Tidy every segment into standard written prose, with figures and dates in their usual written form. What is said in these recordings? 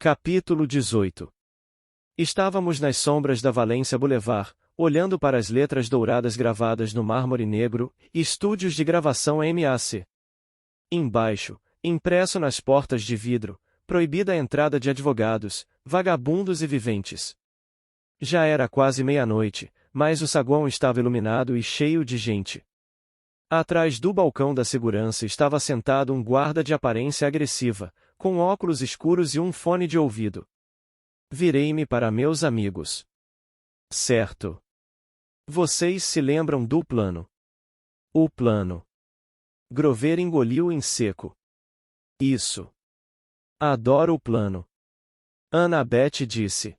Capítulo 18. Estávamos nas sombras da Valência Boulevard, olhando para as letras douradas gravadas no mármore negro, estúdios de gravação MAC. Embaixo, impresso nas portas de vidro, proibida a entrada de advogados, vagabundos e viventes. Já era quase meia-noite, mas o saguão estava iluminado e cheio de gente. Atrás do balcão da segurança estava sentado um guarda de aparência agressiva, com óculos escuros e um fone de ouvido. Virei-me para meus amigos. Certo. Vocês se lembram do plano? O plano. Grover engoliu em seco. Isso. Adoro o plano. Annabeth disse.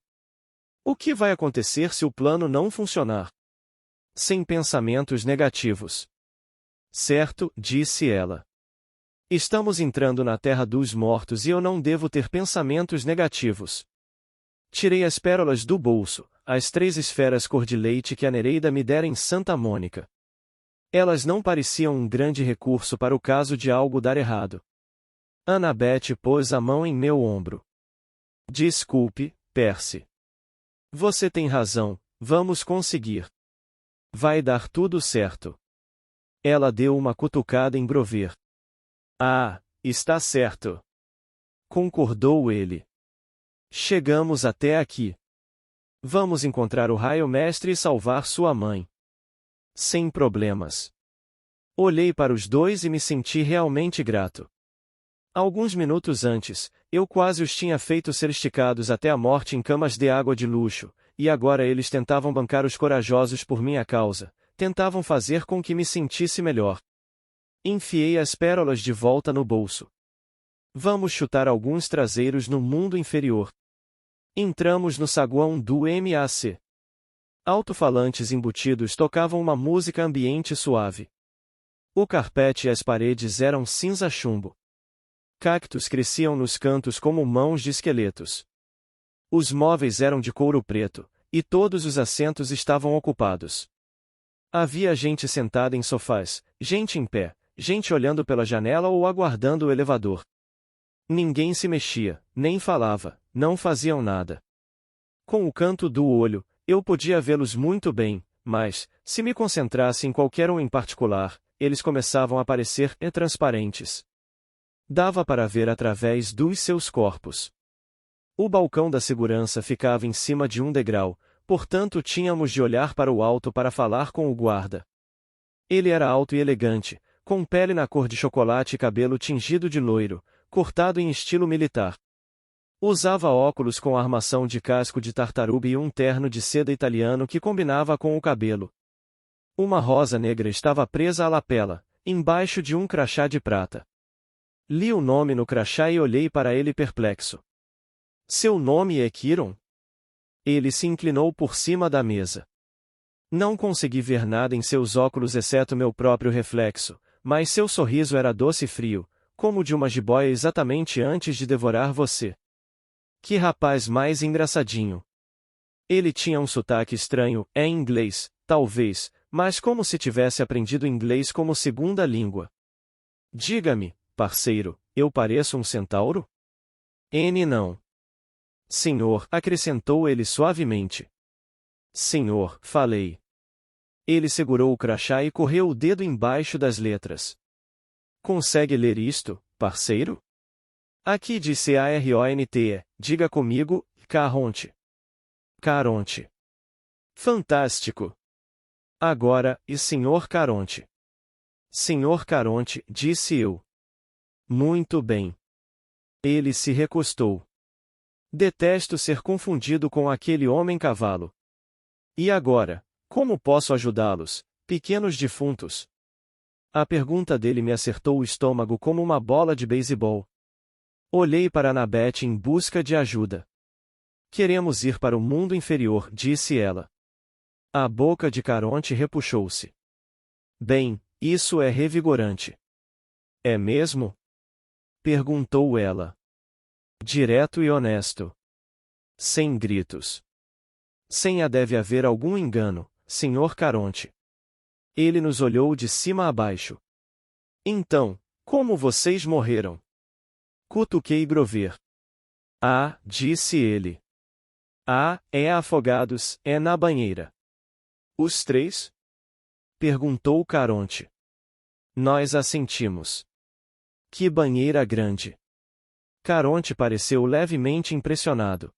O que vai acontecer se o plano não funcionar? Sem pensamentos negativos. Certo, disse ela. Estamos entrando na terra dos mortos e eu não devo ter pensamentos negativos. Tirei as pérolas do bolso, as 3 esferas cor de leite que a Nereida me dera em Santa Mônica. Elas não pareciam um grande recurso para o caso de algo dar errado. Annabeth pôs a mão em meu ombro. Desculpe, Percy. Você tem razão, vamos conseguir. Vai dar tudo certo. Ela deu uma cutucada em Grover. Ah, está certo. Concordou ele. Chegamos até aqui. Vamos encontrar o raio-mestre e salvar sua mãe. Sem problemas. Olhei para os dois e me senti realmente grato. Alguns minutos antes, eu quase os tinha feito ser esticados até a morte em camas de água de luxo, e agora eles tentavam bancar os corajosos por minha causa, tentavam fazer com que me sentisse melhor. Enfiei as pérolas de volta no bolso. Vamos chutar alguns traseiros no mundo inferior. Entramos no saguão do MAC. Alto-falantes embutidos tocavam uma música ambiente suave. O carpete e as paredes eram cinza chumbo. Cactos cresciam nos cantos como mãos de esqueletos. Os móveis eram de couro preto, e todos os assentos estavam ocupados. Havia gente sentada em sofás, gente em pé, gente olhando pela janela ou aguardando o elevador. Ninguém se mexia, nem falava, não faziam nada. Com o canto do olho, eu podia vê-los muito bem, mas, se me concentrasse em qualquer um em particular, eles começavam a parecer transparentes. Dava para ver através dos seus corpos. O balcão da segurança ficava em cima de um degrau, portanto tínhamos de olhar para o alto para falar com o guarda. Ele era alto e elegante, com pele na cor de chocolate e cabelo tingido de loiro, cortado em estilo militar. Usava óculos com armação de casco de tartaruga e um terno de seda italiano que combinava com o cabelo. Uma rosa negra estava presa à lapela, embaixo de um crachá de prata. Li o nome no crachá e olhei para ele perplexo. Seu nome é Kiron? Ele se inclinou por cima da mesa. Não consegui ver nada em seus óculos exceto meu próprio reflexo, mas seu sorriso era doce e frio, como o de uma jiboia exatamente antes de devorar você. Que rapaz mais engraçadinho. Ele tinha um sotaque estranho, em inglês, talvez, mas como se tivesse aprendido inglês como segunda língua. Diga-me, parceiro, eu pareço um centauro? Não. Senhor, acrescentou ele suavemente. Senhor, falei. Ele segurou o crachá e correu o dedo embaixo das letras. Consegue ler isto, parceiro? Aqui diz Caronte, diga comigo, Caronte. Caronte. Fantástico. Agora, e Senhor Caronte? Senhor Caronte, disse eu. Muito bem. Ele se recostou. Detesto ser confundido com aquele homem-cavalo. E agora, como posso ajudá-los, pequenos defuntos? A pergunta dele me acertou o estômago como uma bola de beisebol. Olhei para Annabeth em busca de ajuda. Queremos ir para o mundo inferior, disse ela. A boca de Caronte repuxou-se. Bem, isso é revigorante. É mesmo? Perguntou ela. Direto e honesto. Sem gritos. Sem a deve haver algum engano, Sr. Caronte. Ele nos olhou de cima a baixo. Então, como vocês morreram? Cutuquei Grover. Ah, disse ele. Ah, é Afogados, é na banheira. Os três? Perguntou Caronte. Nós assentimos. Que banheira grande! Caronte pareceu levemente impressionado.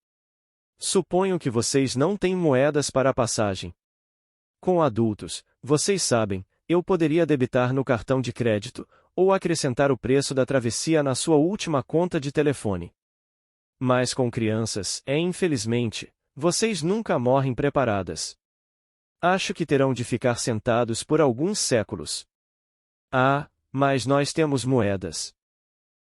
Suponho que vocês não têm moedas para a passagem. Com adultos, vocês sabem, eu poderia debitar no cartão de crédito, ou acrescentar o preço da travessia na sua última conta de telefone. Mas com crianças, infelizmente, vocês nunca morrem preparadas. Acho que terão de ficar sentados por alguns séculos. Ah, mas nós temos moedas.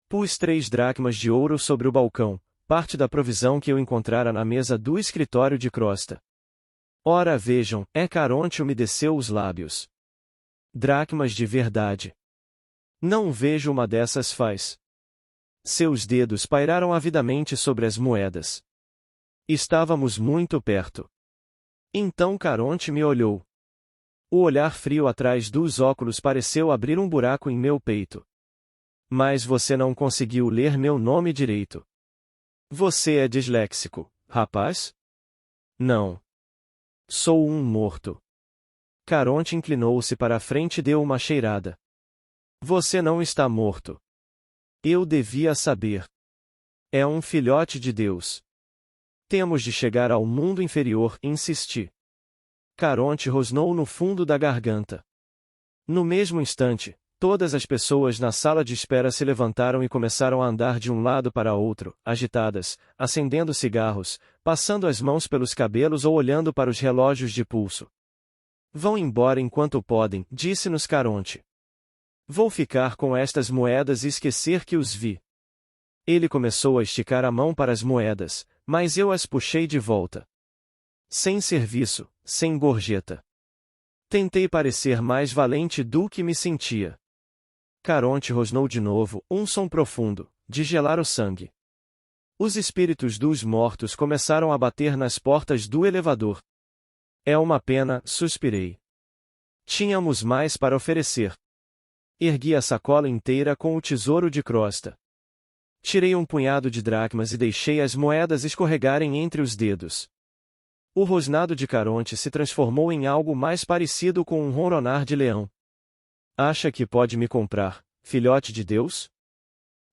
Pus 3 dracmas de ouro sobre o balcão, parte da provisão que eu encontrara na mesa do escritório de Crosta. Ora vejam, Caronte umedeceu os lábios. Dracmas de verdade. Não vejo uma dessas faz. Seus dedos pairaram avidamente sobre as moedas. Estávamos muito perto. Então Caronte me olhou. O olhar frio atrás dos óculos pareceu abrir um buraco em meu peito. Mas você não conseguiu ler meu nome direito. Você é disléxico, rapaz? Não. Sou um morto. Caronte inclinou-se para a frente e deu uma cheirada. Você não está morto. Eu devia saber. É um filhote de Deus. Temos de chegar ao mundo inferior, insisti. Caronte rosnou no fundo da garganta. No mesmo instante, todas as pessoas na sala de espera se levantaram e começaram a andar de um lado para outro, agitadas, acendendo cigarros, passando as mãos pelos cabelos ou olhando para os relógios de pulso. Vão embora enquanto podem, disse-nos Caronte. Vou ficar com estas moedas e esquecer que os vi. Ele começou a esticar a mão para as moedas, mas eu as puxei de volta. Sem serviço, sem gorjeta. Tentei parecer mais valente do que me sentia. Caronte rosnou de novo, um som profundo, de gelar o sangue. Os espíritos dos mortos começaram a bater nas portas do elevador. É uma pena, suspirei. Tínhamos mais para oferecer. Ergui a sacola inteira com o tesouro de Crosta. Tirei um punhado de dracmas e deixei as moedas escorregarem entre os dedos. O rosnado de Caronte se transformou em algo mais parecido com um ronronar de leão. Acha que pode me comprar, filhote de Deus?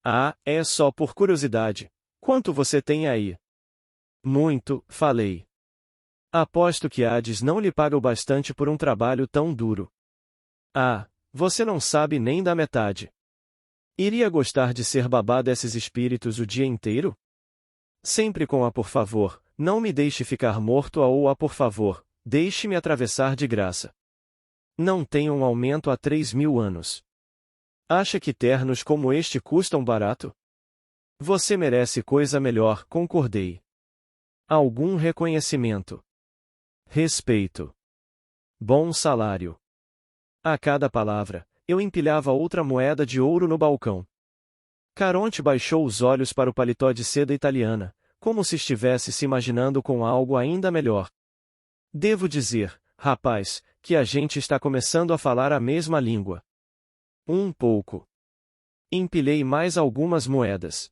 Ah, é só por curiosidade. Quanto você tem aí? Muito, falei. Aposto que Hades não lhe paga o bastante por um trabalho tão duro. Ah, você não sabe nem da metade. Iria gostar de ser babá desses espíritos o dia inteiro? Sempre com a por favor, não me deixe ficar morto ou a por favor, deixe-me atravessar de graça. Não tenho um aumento há 3.000 anos. Acha que ternos como este custam barato? Você merece coisa melhor, concordei. Algum reconhecimento. Respeito. Bom salário. A cada palavra, eu empilhava outra moeda de ouro no balcão. Caronte baixou os olhos para o paletó de seda italiana, como se estivesse se imaginando com algo ainda melhor. Devo dizer, rapaz, que a gente está começando a falar a mesma língua. Um pouco. Empilhei mais algumas moedas.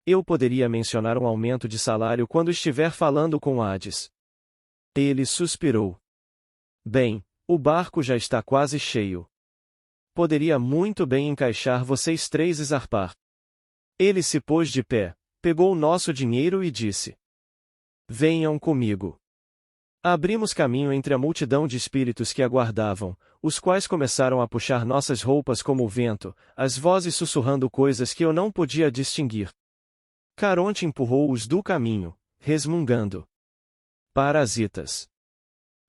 Eu poderia mencionar um aumento de salário quando estiver falando com Hades. Ele suspirou. Bem, o barco já está quase cheio. Poderia muito bem encaixar vocês 3 e zarpar. Ele se pôs de pé, pegou nosso dinheiro e disse: Venham comigo. Abrimos caminho entre a multidão de espíritos que aguardavam, os quais começaram a puxar nossas roupas como o vento, as vozes sussurrando coisas que eu não podia distinguir. Caronte empurrou-os do caminho, resmungando. Parasitas.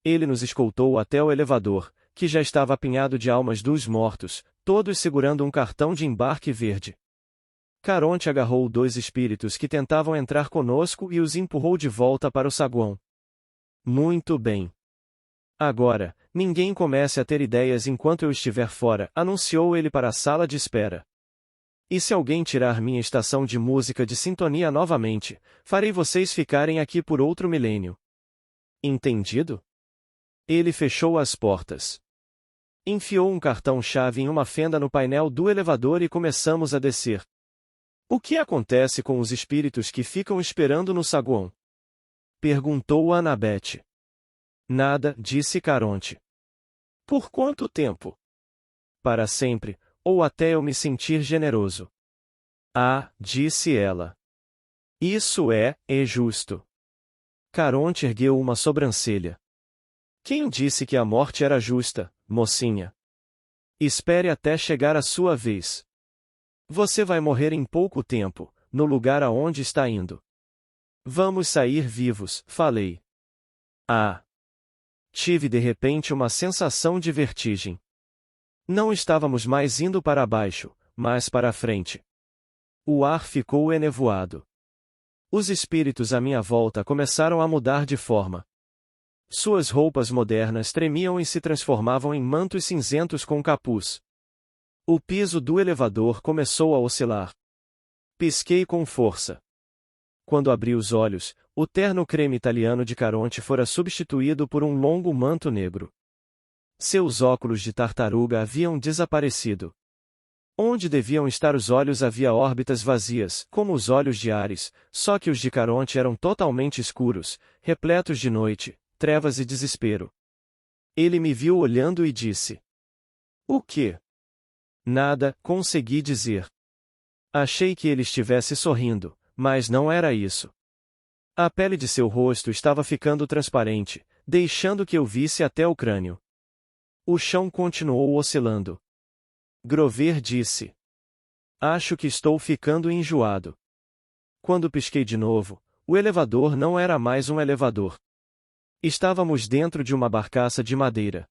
Ele nos escoltou até o elevador, que já estava apinhado de almas dos mortos, todos segurando um cartão de embarque verde. Caronte agarrou 2 espíritos que tentavam entrar conosco e os empurrou de volta para o saguão. Muito bem. Agora, ninguém comece a ter ideias enquanto eu estiver fora, anunciou ele para a sala de espera. E se alguém tirar minha estação de música de sintonia novamente, farei vocês ficarem aqui por outro milênio. Entendido? Ele fechou as portas. Enfiou um cartão-chave em uma fenda no painel do elevador e começamos a descer. O que acontece com os espíritos que ficam esperando no saguão? Perguntou Annabeth. Nada, disse Caronte. Por quanto tempo? Para sempre, ou até eu me sentir generoso. Ah, disse ela. Isso é justo. Caronte ergueu uma sobrancelha. Quem disse que a morte era justa, mocinha? Espere até chegar a sua vez. Você vai morrer em pouco tempo, no lugar aonde está indo. Vamos sair vivos, falei. Ah! Tive de repente uma sensação de vertigem. Não estávamos mais indo para baixo, mas para a frente. O ar ficou enevoado. Os espíritos à minha volta começaram a mudar de forma. Suas roupas modernas tremiam e se transformavam em mantos cinzentos com capuz. O piso do elevador começou a oscilar. Pisquei com força. Quando abri os olhos, o terno creme italiano de Caronte fora substituído por um longo manto negro. Seus óculos de tartaruga haviam desaparecido. Onde deviam estar os olhos havia órbitas vazias, como os olhos de Ares, só que os de Caronte eram totalmente escuros, repletos de noite, trevas e desespero. Ele me viu olhando e disse: O quê? Nada, consegui dizer. Achei que ele estivesse sorrindo, mas não era isso. A pele de seu rosto estava ficando transparente, deixando que eu visse até o crânio. O chão continuou oscilando. Grover disse: Acho que estou ficando enjoado. Quando pisquei de novo, o elevador não era mais um elevador. Estávamos dentro de uma barcaça de madeira.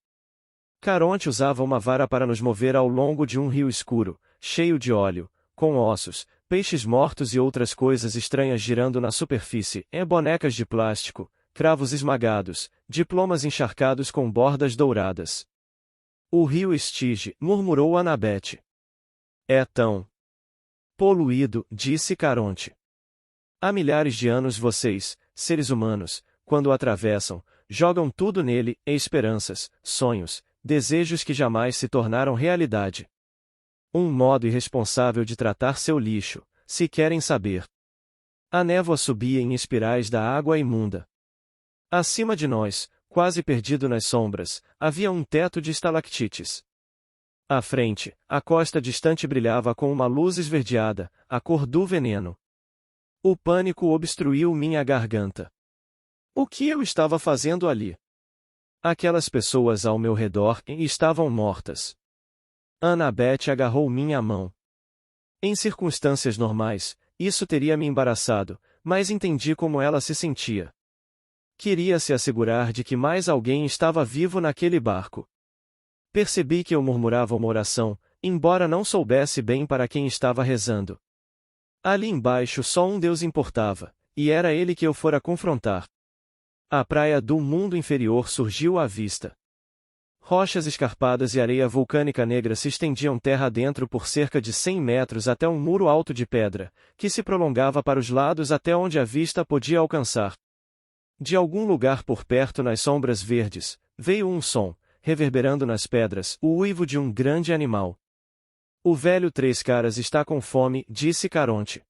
Caronte usava uma vara para nos mover ao longo de um rio escuro, cheio de óleo, com ossos, peixes mortos e outras coisas estranhas girando na superfície, bonecas de plástico, cravos esmagados, diplomas encharcados com bordas douradas. O rio Estige, murmurou Annabeth. É tão poluído, disse Caronte. Há milhares de anos vocês, seres humanos, quando o atravessam, jogam tudo nele, esperanças, sonhos, desejos que jamais se tornaram realidade. Um modo irresponsável de tratar seu lixo, se querem saber. A névoa subia em espirais da água imunda. Acima de nós, quase perdido nas sombras, havia um teto de estalactites. À frente, a costa distante brilhava com uma luz esverdeada, a cor do veneno. O pânico obstruiu minha garganta. O que eu estava fazendo ali? Aquelas pessoas ao meu redor estavam mortas. Annabeth agarrou minha mão. Em circunstâncias normais, isso teria me embaraçado, mas entendi como ela se sentia. Queria se assegurar de que mais alguém estava vivo naquele barco. Percebi que eu murmurava uma oração, embora não soubesse bem para quem estava rezando. Ali embaixo só um Deus importava, e era ele que eu fora confrontar. A praia do mundo inferior surgiu à vista. Rochas escarpadas e areia vulcânica negra se estendiam terra adentro por cerca de 100 metros até um muro alto de pedra, que se prolongava para os lados até onde a vista podia alcançar. De algum lugar por perto nas sombras verdes, veio um som, reverberando nas pedras, o uivo de um grande animal. O velho Três Caras está com fome, disse Caronte.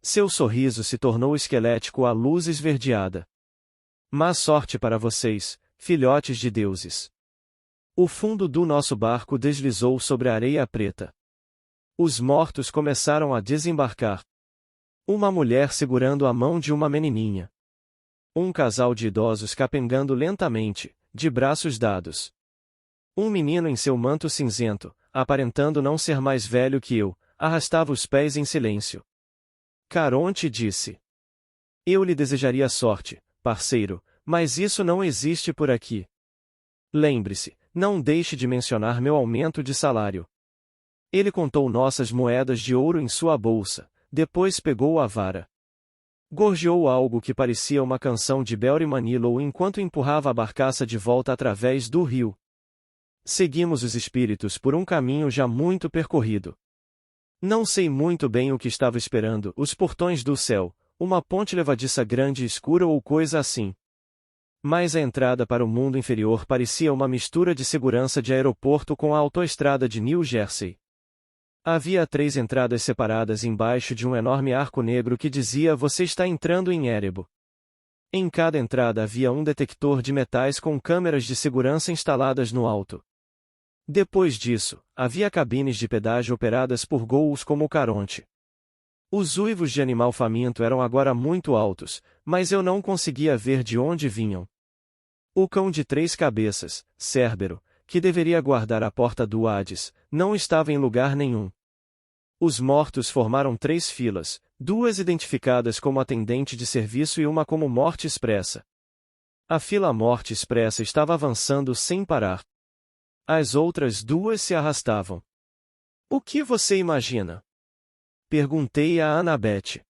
Seu sorriso se tornou esquelético à luz esverdeada. Má sorte para vocês, filhotes de deuses. O fundo do nosso barco deslizou sobre a areia preta. Os mortos começaram a desembarcar. Uma mulher segurando a mão de uma menininha. Um casal de idosos capengando lentamente, de braços dados. Um menino em seu manto cinzento, aparentando não ser mais velho que eu, arrastava os pés em silêncio. Caronte disse: Eu lhe desejaria sorte, parceiro, mas isso não existe por aqui. Lembre-se, não deixe de mencionar meu aumento de salário. Ele contou nossas moedas de ouro em sua bolsa, depois pegou a vara. Gorjeou algo que parecia uma canção de Barry Manilow enquanto empurrava a barcaça de volta através do rio. Seguimos os espíritos por um caminho já muito percorrido. Não sei muito bem o que estava esperando, os portões do céu, uma ponte levadiça grande e escura ou coisa assim. Mas a entrada para o mundo inferior parecia uma mistura de segurança de aeroporto com a autoestrada de New Jersey. Havia 3 entradas separadas embaixo de um enorme arco negro que dizia "Você está entrando em Erebo". Em cada entrada havia um detector de metais com câmeras de segurança instaladas no alto. Depois disso, havia cabines de pedágio operadas por ghouls como o Caronte. Os uivos de animal faminto eram agora muito altos, mas eu não conseguia ver de onde vinham. O cão de 3 cabeças, Cérbero, que deveria guardar a porta do Hades, não estava em lugar nenhum. Os mortos formaram 3 filas, 2 identificadas como atendente de serviço e uma como morte expressa. A fila morte expressa estava avançando sem parar. As outras 2 se arrastavam. O que você imagina? Perguntei a Annabeth.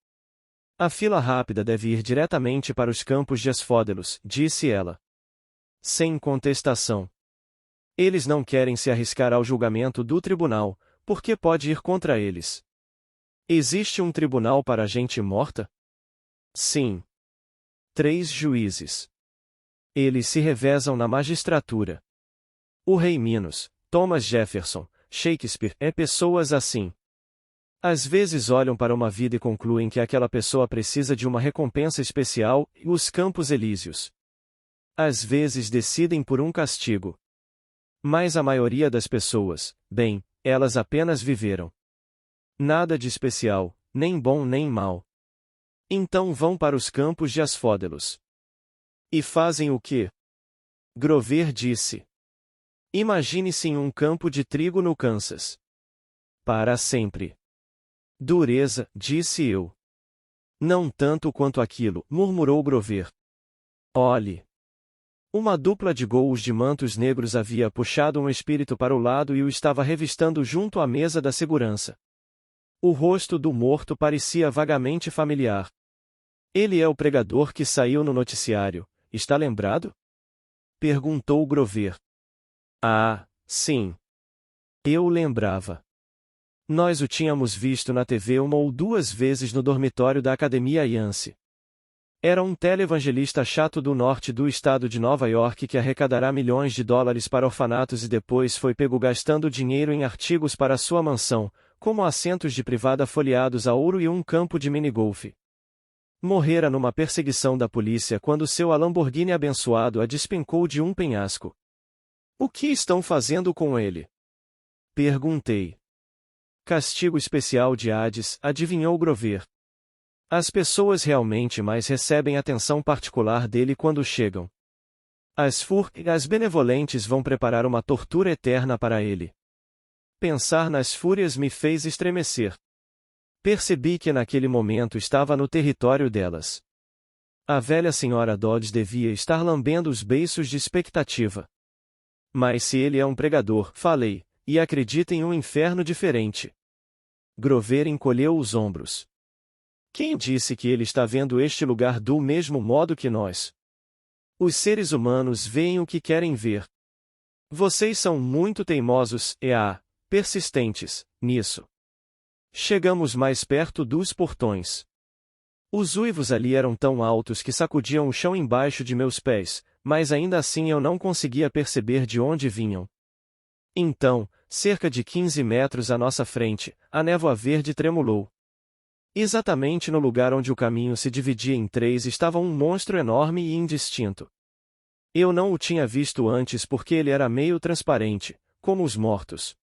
A fila rápida deve ir diretamente para os campos de Asfódelos, disse ela. Sem contestação. Eles não querem se arriscar ao julgamento do tribunal, porque pode ir contra eles. Existe um tribunal para gente morta? Sim. 3 juízes. Eles se revezam na magistratura. O rei Minos, Thomas Jefferson, Shakespeare, pessoas assim. Às vezes olham para uma vida e concluem que aquela pessoa precisa de uma recompensa especial, e os Campos Elíseos. Às vezes decidem por um castigo. Mas a maioria das pessoas, bem, elas apenas viveram. Nada de especial, nem bom nem mal. Então vão para os campos de Asfódelos. E fazem o quê? Grover disse. Imagine-se em um campo de trigo no Kansas. Para sempre. Dureza, disse eu. Não tanto quanto aquilo, murmurou Grover. Olhe. Uma dupla de ghouls de mantos negros havia puxado um espírito para o lado e o estava revistando junto à mesa da segurança. O rosto do morto parecia vagamente familiar. Ele é o pregador que saiu no noticiário, está lembrado? Perguntou Grover. Ah, sim. Eu lembrava. Nós o tínhamos visto na TV 1 ou 2 vezes no dormitório da Academia Yance. Era um televangelista chato do norte do estado de Nova York que arrecadará milhões de dólares para orfanatos e depois foi pego gastando dinheiro em artigos para sua mansão, como assentos de privada folheados a ouro e um campo de minigolfe. Morrera numa perseguição da polícia quando seu Lamborghini abençoado a despencou de um penhasco. O que estão fazendo com ele? Perguntei. Castigo especial de Hades, adivinhou Grover. As pessoas realmente mais recebem atenção particular dele quando chegam. As benevolentes vão preparar uma tortura eterna para ele. Pensar nas fúrias me fez estremecer. Percebi que naquele momento estava no território delas. A velha senhora Dodds devia estar lambendo os beiços de expectativa. Mas se ele é um pregador, falei, e acredita em um inferno diferente. Grover encolheu os ombros. Quem disse que ele está vendo este lugar do mesmo modo que nós? Os seres humanos veem o que querem ver. Vocês são muito teimosos persistentes, nisso. Chegamos mais perto dos portões. Os uivos ali eram tão altos que sacudiam o chão embaixo de meus pés, mas ainda assim eu não conseguia perceber de onde vinham. Então, cerca de 15 metros à nossa frente, a névoa verde tremulou. Exatamente no lugar onde o caminho se dividia em 3 estava um monstro enorme e indistinto. Eu não o tinha visto antes porque ele era meio transparente, como os mortos.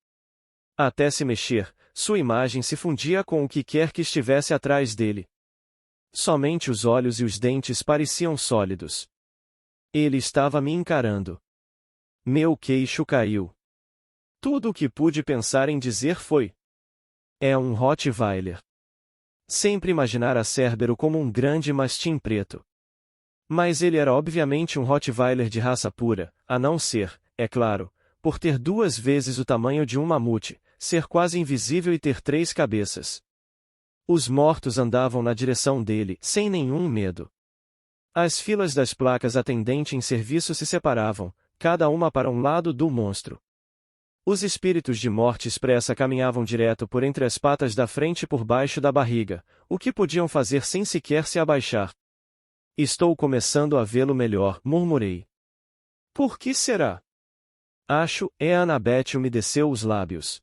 Até se mexer, sua imagem se fundia com o que quer que estivesse atrás dele. Somente os olhos e os dentes pareciam sólidos. Ele estava me encarando. Meu queixo caiu. Tudo o que pude pensar em dizer foi: é um Rottweiler. Sempre imaginara Cérbero como um grande mastim preto. Mas ele era obviamente um Rottweiler de raça pura, a não ser, é claro, por ter 2 vezes o tamanho de um mamute, ser quase invisível e ter 3 cabeças. Os mortos andavam na direção dele, sem nenhum medo. As filas das placas atendente em serviço se separavam, cada uma para um lado do monstro. Os espíritos de morte expressa caminhavam direto por entre as patas da frente e por baixo da barriga, o que podiam fazer sem sequer se abaixar. Estou começando a vê-lo melhor, murmurei. Por que será? Acho, Annabeth umedeceu os lábios.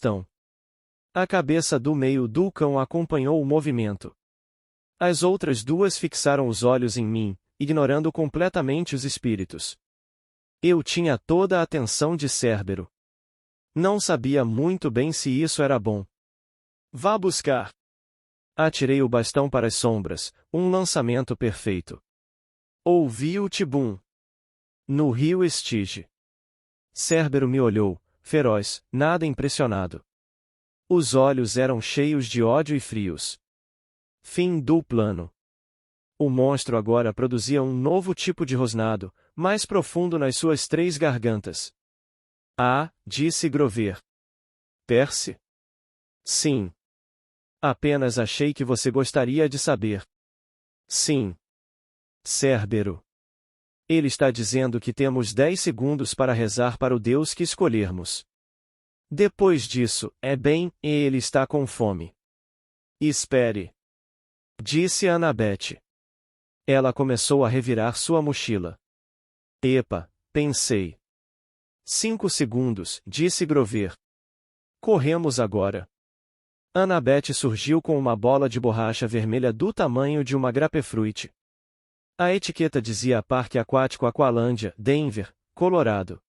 bastão. A cabeça do meio do cão acompanhou o movimento. As outras duas fixaram os olhos em mim, ignorando completamente os espíritos. Eu tinha toda a atenção de Cérbero. Não sabia muito bem se isso era bom. Vá buscar. Atirei o bastão para as sombras, um lançamento perfeito. Ouvi o tibum. No rio Estige. Cérbero me olhou, feroz, nada impressionado. Os olhos eram cheios de ódio e frios. Fim do plano. O monstro agora produzia um novo tipo de rosnado, mais profundo nas suas 3 gargantas. Ah, disse Grover. Percy? Sim. Apenas achei que você gostaria de saber. Sim. Cérbero. Ele está dizendo que temos 10 segundos para rezar para o Deus que escolhermos. Depois disso, ele está com fome. Espere. Disse Annabeth. Ela começou a revirar sua mochila. Epa, pensei. 5 segundos, disse Grover. Corremos agora. Annabeth surgiu com uma bola de borracha vermelha do tamanho de uma grapefruit. A etiqueta dizia Parque Aquático Aqualândia, Denver, Colorado.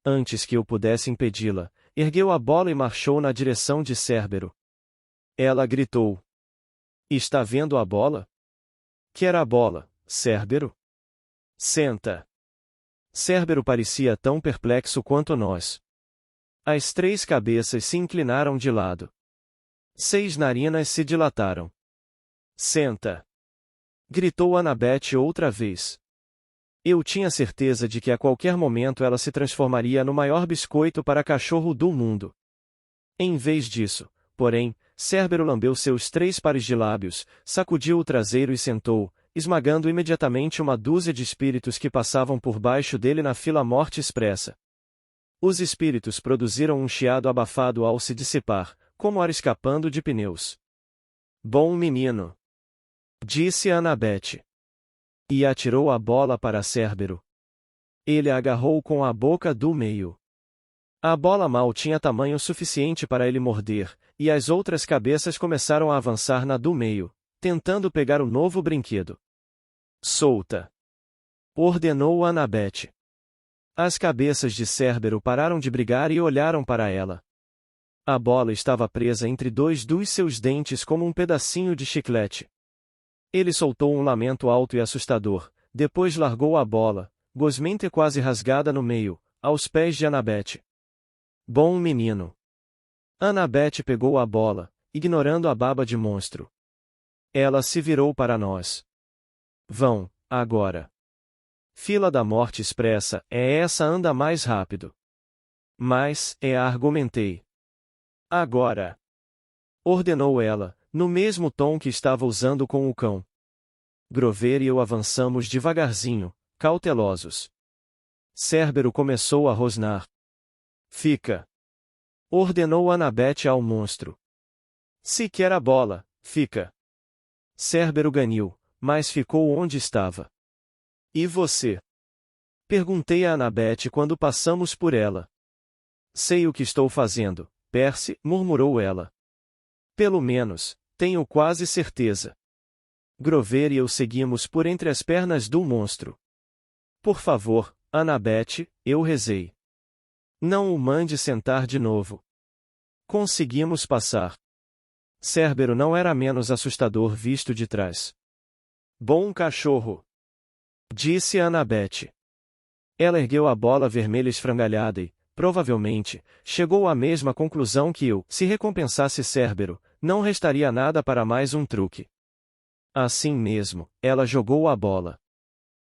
Antes que eu pudesse impedi-la, ergueu a bola e marchou na direção de Cérbero. Ela gritou. Está vendo a bola? Quer a bola, Cérbero? Senta. Cérbero parecia tão perplexo quanto nós. As 3 cabeças se inclinaram de lado. 6 narinas se dilataram. Senta. Gritou Annabeth outra vez. Eu tinha certeza de que a qualquer momento ela se transformaria no maior biscoito para cachorro do mundo. Em vez disso, porém, Cérbero lambeu seus 3 pares de lábios, sacudiu o traseiro e sentou, esmagando imediatamente uma dúzia de espíritos que passavam por baixo dele na fila morte expressa. Os espíritos produziram um chiado abafado ao se dissipar, como ar escapando de pneus. Bom menino. Disse Annabeth. E atirou a bola para Cérbero. Ele a agarrou com a boca do meio. A bola mal tinha tamanho suficiente para ele morder, e as outras cabeças começaram a avançar na do meio, tentando pegar o novo brinquedo. Solta! Ordenou Annabeth. As cabeças de Cérbero pararam de brigar e olharam para ela. A bola estava presa entre 2 dos seus dentes como um pedacinho de chiclete. Ele soltou um lamento alto e assustador, depois largou a bola, gosmente quase rasgada no meio, aos pés de Annabeth. Bom menino. Annabeth pegou a bola, ignorando a baba de monstro. Ela se virou para nós. Vão, agora. Fila da morte expressa, essa anda mais rápido. Mas, argumentei. Agora. Ordenou ela, no mesmo tom que estava usando com o cão. Grover e eu avançamos devagarzinho, cautelosos. Cérbero começou a rosnar. Fica. Ordenou Annabeth ao monstro. Se quer a bola, fica. Cérbero ganiu, mas ficou onde estava. E você? Perguntei a Annabeth quando passamos por ela. Sei o que estou fazendo, Percy, murmurou ela. Pelo menos, tenho quase certeza. Grover e eu seguimos por entre as pernas do monstro. Por favor, Annabeth, eu rezei. Não o mande sentar de novo. Conseguimos passar. Cérbero não era menos assustador visto de trás. Bom cachorro, disse Annabeth. Ela ergueu a bola vermelha esfrangalhada e, provavelmente, chegou à mesma conclusão que eu. Se recompensasse Cérbero, não restaria nada para mais um truque. Assim mesmo, ela jogou a bola.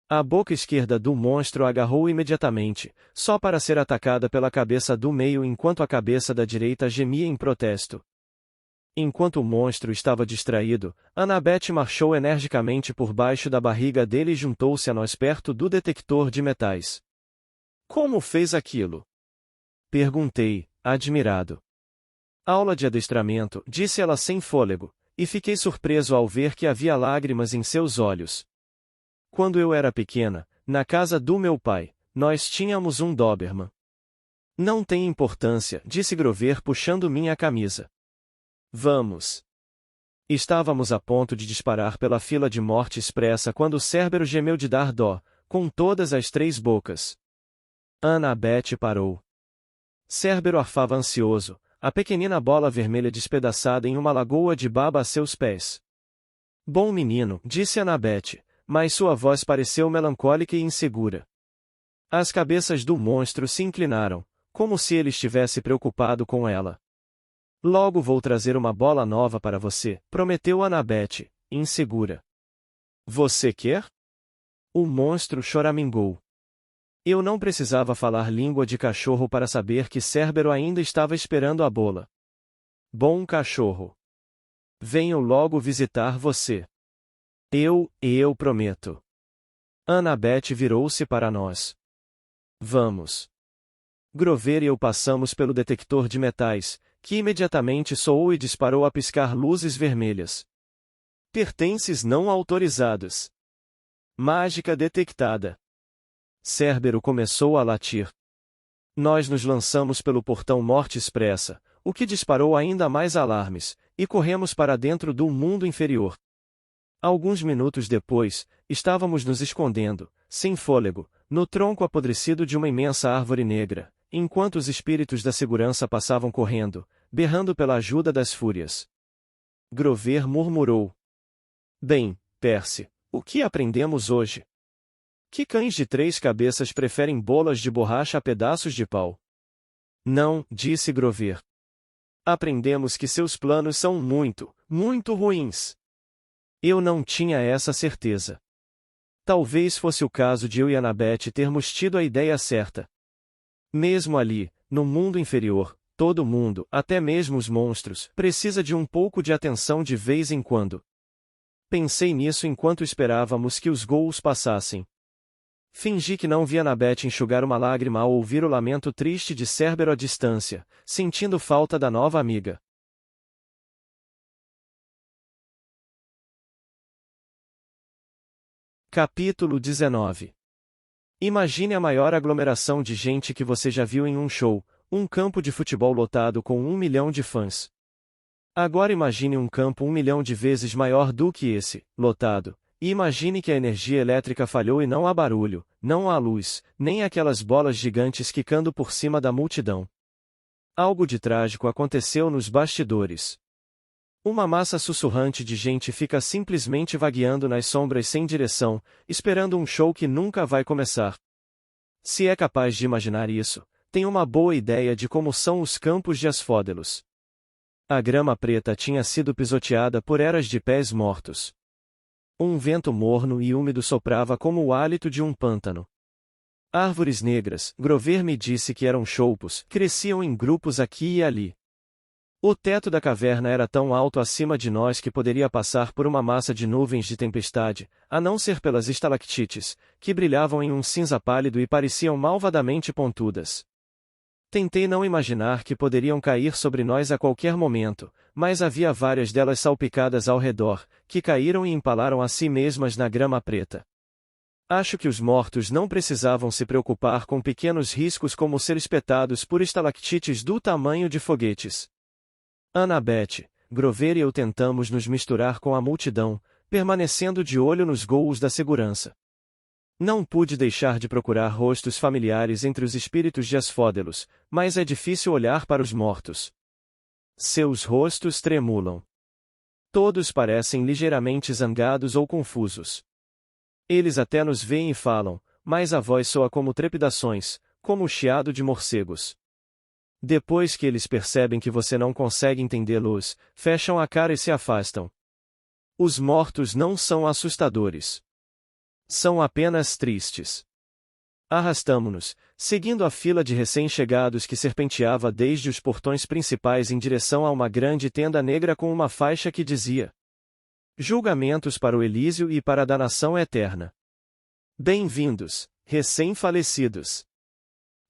A boca esquerda do monstro agarrou imediatamente, só para ser atacada pela cabeça do meio enquanto a cabeça da direita gemia em protesto. Enquanto o monstro estava distraído, Annabeth marchou energicamente por baixo da barriga dele e juntou-se a nós perto do detector de metais. Como fez aquilo? Perguntei, admirado. Aula de adestramento, disse ela sem fôlego, e fiquei surpreso ao ver que havia lágrimas em seus olhos. Quando eu era pequena, na casa do meu pai, nós tínhamos um Doberman. Não tem importância, disse Grover puxando minha camisa. Vamos. Estávamos a ponto de disparar pela fila de morte expressa quando Cérbero gemeu de dar dó, com todas as 3 bocas. Annabeth parou. Cérbero arfava ansioso, a pequenina bola vermelha despedaçada em uma lagoa de baba a seus pés. Bom menino, disse Annabeth, mas sua voz pareceu melancólica e insegura. As cabeças do monstro se inclinaram, como se ele estivesse preocupado com ela. Logo vou trazer uma bola nova para você, prometeu Annabeth, insegura. Você quer? O monstro choramingou. Eu não precisava falar língua de cachorro para saber que Cérbero ainda estava esperando a bola. Bom cachorro. Venho logo visitar você. Eu prometo. Annabeth virou-se para nós. Vamos. Grover e eu passamos pelo detector de metais, que imediatamente soou e disparou a piscar luzes vermelhas. Pertences não autorizados. Mágica detectada. Cérbero começou a latir. Nós nos lançamos pelo portão morte expressa, o que disparou ainda mais alarmes, e corremos para dentro do mundo inferior. Alguns minutos depois, estávamos nos escondendo, sem fôlego, no tronco apodrecido de uma imensa árvore negra, enquanto os espíritos da segurança passavam correndo, berrando pela ajuda das fúrias. Grover murmurou. Bem, Percy, o que aprendemos hoje? Que cães de 3 cabeças preferem bolas de borracha a pedaços de pau? Não, disse Grover. Aprendemos que seus planos são muito, muito ruins. Eu não tinha essa certeza. Talvez fosse o caso de eu e Annabeth termos tido a ideia certa. Mesmo ali, no mundo inferior, todo mundo, até mesmo os monstros, precisa de um pouco de atenção de vez em quando. Pensei nisso enquanto esperávamos que os gols passassem. Fingi que não vi Annabeth enxugar uma lágrima ao ouvir o lamento triste de Cérbero à distância, sentindo falta da nova amiga. Capítulo 19. Imagine a maior aglomeração de gente que você já viu em um show, um campo de futebol lotado com 1 milhão de fãs. Agora imagine um campo 1 milhão de vezes maior do que esse, lotado. E imagine que a energia elétrica falhou e não há barulho, não há luz, nem aquelas bolas gigantes quicando por cima da multidão. Algo de trágico aconteceu nos bastidores. Uma massa sussurrante de gente fica simplesmente vagueando nas sombras sem direção, esperando um show que nunca vai começar. Se é capaz de imaginar isso, tem uma boa ideia de como são os campos de Asfódelos. A grama preta tinha sido pisoteada por eras de pés mortos. Um vento morno e úmido soprava como o hálito de um pântano. Árvores negras, Grover me disse que eram choupos, cresciam em grupos aqui e ali. O teto da caverna era tão alto acima de nós que poderia passar por uma massa de nuvens de tempestade, a não ser pelas estalactites, que brilhavam em um cinza pálido e pareciam malvadamente pontudas. Tentei não imaginar que poderiam cair sobre nós a qualquer momento, mas havia várias delas salpicadas ao redor, que caíram e empalaram a si mesmas na grama preta. Acho que os mortos não precisavam se preocupar com pequenos riscos como ser espetados por estalactites do tamanho de foguetes. Annabeth, Grover e eu tentamos nos misturar com a multidão, permanecendo de olho nos gols da segurança. Não pude deixar de procurar rostos familiares entre os espíritos de Asfódelos, mas é difícil olhar para os mortos. Seus rostos tremulam. Todos parecem ligeiramente zangados ou confusos. Eles até nos veem e falam, mas a voz soa como trepidações, como o chiado de morcegos. Depois que eles percebem que você não consegue entendê-los, fecham a cara e se afastam. Os mortos não são assustadores. São apenas tristes. Arrastamo-nos, seguindo a fila de recém-chegados que serpenteava desde os portões principais em direção a uma grande tenda negra com uma faixa que dizia: Julgamentos para o Elísio e para a danação eterna. Bem-vindos, recém-falecidos.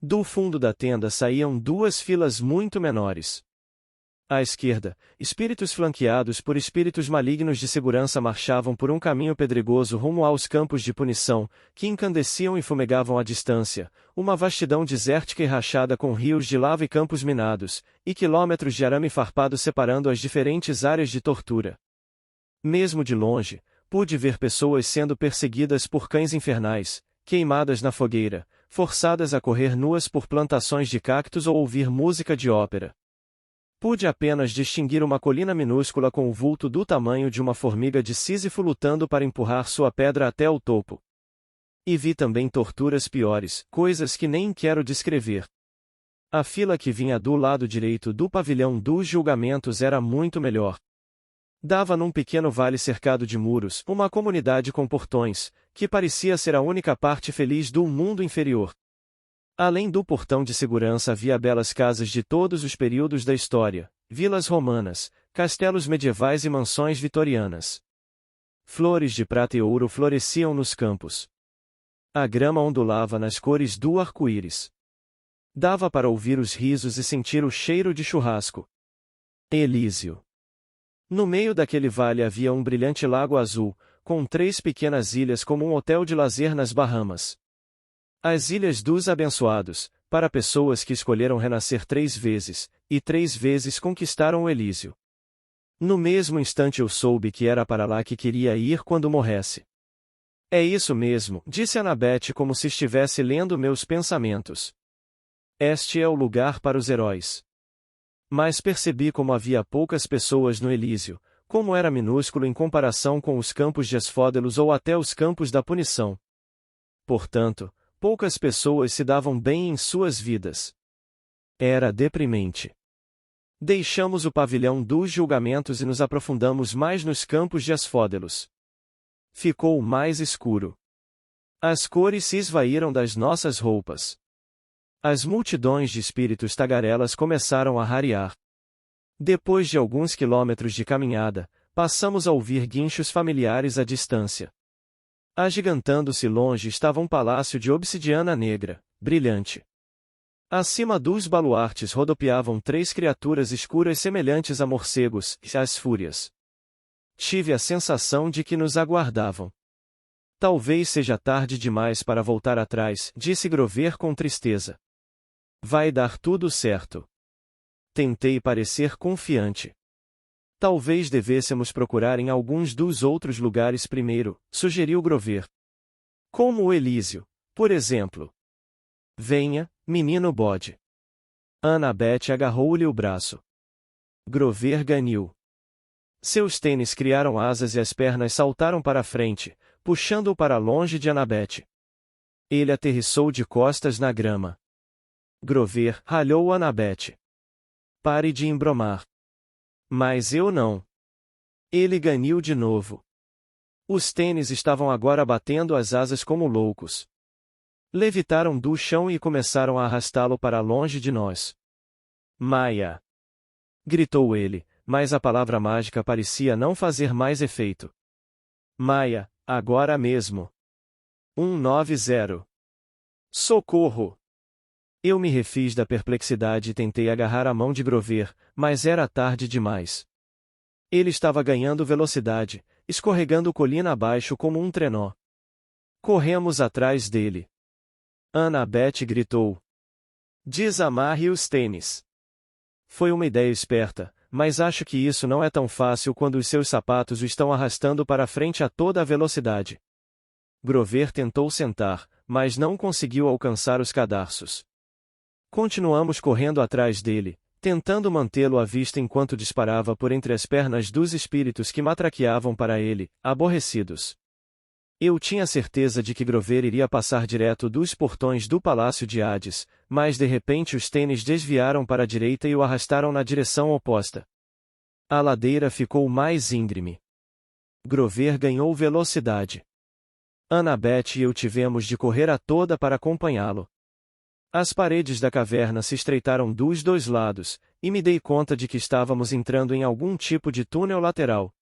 Do fundo da tenda saíam duas filas muito menores. À esquerda, espíritos flanqueados por espíritos malignos de segurança marchavam por um caminho pedregoso rumo aos campos de punição, que incandesciam e fumegavam à distância, uma vastidão desértica e rachada com rios de lava e campos minados, e quilômetros de arame farpado separando as diferentes áreas de tortura. Mesmo de longe, pude ver pessoas sendo perseguidas por cães infernais, queimadas na fogueira, forçadas a correr nuas por plantações de cactos ou ouvir música de ópera. Pude apenas distinguir uma colina minúscula com o vulto do tamanho de uma formiga de Sísifo lutando para empurrar sua pedra até o topo. E vi também torturas piores, coisas que nem quero descrever. A fila que vinha do lado direito do pavilhão dos julgamentos era muito melhor. Dava num pequeno vale cercado de muros, uma comunidade com portões, que parecia ser a única parte feliz do mundo inferior. Além do portão de segurança havia belas casas de todos os períodos da história, vilas romanas, castelos medievais e mansões vitorianas. Flores de prata e ouro floresciam nos campos. A grama ondulava nas cores do arco-íris. Dava para ouvir os risos e sentir o cheiro de churrasco. Elísio. No meio daquele vale havia um brilhante lago azul, com 3 pequenas ilhas como um hotel de lazer nas Bahamas. As Ilhas dos Abençoados, para pessoas que escolheram renascer 3 vezes, e 3 vezes conquistaram o Elísio. No mesmo instante eu soube que era para lá que queria ir quando morresse. É isso mesmo, disse Annabeth como se estivesse lendo meus pensamentos. Este é o lugar para os heróis. Mas percebi como havia poucas pessoas no Elísio, como era minúsculo em comparação com os campos de Asfódelos ou até os campos da punição. Portanto, poucas pessoas se davam bem em suas vidas. Era deprimente. Deixamos o pavilhão dos julgamentos e nos aprofundamos mais nos campos de Asfódelos. Ficou mais escuro. As cores se esvaíram das nossas roupas. As multidões de espíritos tagarelas começaram a rarear. Depois de alguns quilômetros de caminhada, passamos a ouvir guinchos familiares à distância. Agigantando-se longe estava um palácio de obsidiana negra, brilhante. Acima dos baluartes rodopiavam 3 criaturas escuras semelhantes a morcegos, as fúrias. Tive a sensação de que nos aguardavam. Talvez seja tarde demais para voltar atrás, disse Grover com tristeza. Vai dar tudo certo. Tentei parecer confiante. Talvez devêssemos procurar em alguns dos outros lugares primeiro, sugeriu Grover. Como o Elísio, por exemplo. Venha, menino bode. Annabeth agarrou-lhe o braço. Grover ganiu. Seus tênis criaram asas e as pernas saltaram para a frente, puxando-o para longe de Annabeth. Ele aterrissou de costas na grama. Grover ralhou Annabeth. Pare de embromar. Mas eu não. Ele ganiu de novo. Os tênis estavam agora batendo as asas como loucos. Levitaram do chão e começaram a arrastá-lo para longe de nós. Maia! Gritou ele, mas a palavra mágica parecia não fazer mais efeito. Maia, agora mesmo. 190. Socorro! Eu me refiz da perplexidade e tentei agarrar a mão de Grover, mas era tarde demais. Ele estava ganhando velocidade, escorregando colina abaixo como um trenó. Corremos atrás dele. Annabeth gritou. Desamarre os tênis. Foi uma ideia esperta, mas acho que isso não é tão fácil quando os seus sapatos o estão arrastando para frente a toda a velocidade. Grover tentou sentar, mas não conseguiu alcançar os cadarços. Continuamos correndo atrás dele, tentando mantê-lo à vista enquanto disparava por entre as pernas dos espíritos que matraqueavam para ele, aborrecidos. Eu tinha certeza de que Grover iria passar direto dos portões do Palácio de Hades, mas de repente os tênis desviaram para a direita e o arrastaram na direção oposta. A ladeira ficou mais íngreme. Grover ganhou velocidade. Annabeth e eu tivemos de correr a toda para acompanhá-lo. As paredes da caverna se estreitaram dos dois lados, e me dei conta de que estávamos entrando em algum tipo de túnel lateral.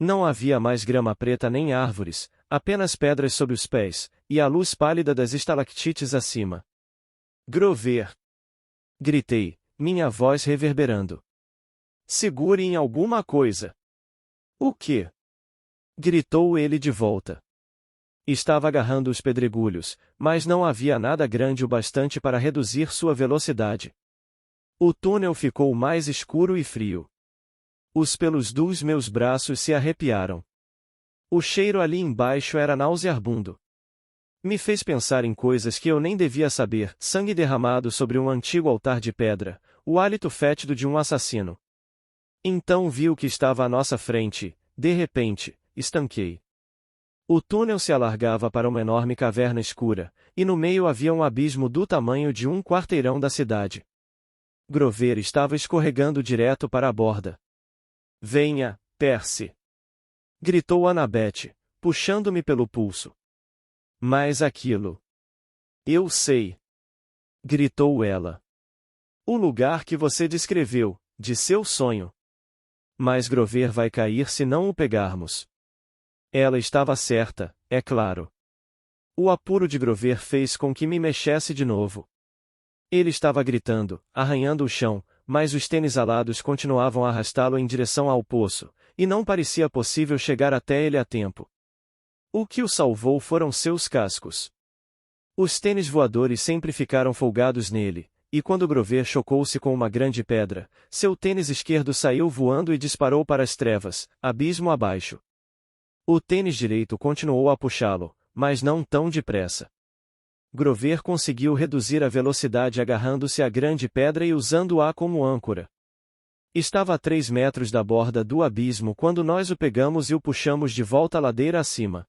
Não havia mais grama preta nem árvores, apenas pedras sob os pés, e a luz pálida das estalactites acima. Grover! Gritei, minha voz reverberando. Segure em alguma coisa. O quê? Gritou ele de volta. Estava agarrando os pedregulhos, mas não havia nada grande o bastante para reduzir sua velocidade. O túnel ficou mais escuro e frio. Os pelos dos meus braços se arrepiaram. O cheiro ali embaixo era nauseabundo. Me fez pensar em coisas que eu nem devia saber: sangue derramado sobre um antigo altar de pedra, o hálito fétido de um assassino. Então vi o que estava à nossa frente, de repente, estanquei. O túnel se alargava para uma enorme caverna escura, e no meio havia um abismo do tamanho de um quarteirão da cidade. Grover estava escorregando direto para a borda. Venha, Percy! Gritou Annabeth, puxando-me pelo pulso. Mas aquilo... Eu sei! Gritou ela. O lugar que você descreveu, de seu sonho. Mas Grover vai cair se não o pegarmos. Ela estava certa, é claro. O apuro de Grover fez com que me mexesse de novo. Ele estava gritando, arranhando o chão, mas os tênis alados continuavam a arrastá-lo em direção ao poço, e não parecia possível chegar até ele a tempo. O que o salvou foram seus cascos. Os tênis voadores sempre ficaram folgados nele, e quando Grover chocou-se com uma grande pedra, seu tênis esquerdo saiu voando e disparou para as trevas, abismo abaixo. O tênis direito continuou a puxá-lo, mas não tão depressa. Grover conseguiu reduzir a velocidade agarrando-se à grande pedra e usando-a como âncora. Estava a 3 metros da borda do abismo quando nós o pegamos e o puxamos de volta a ladeira acima.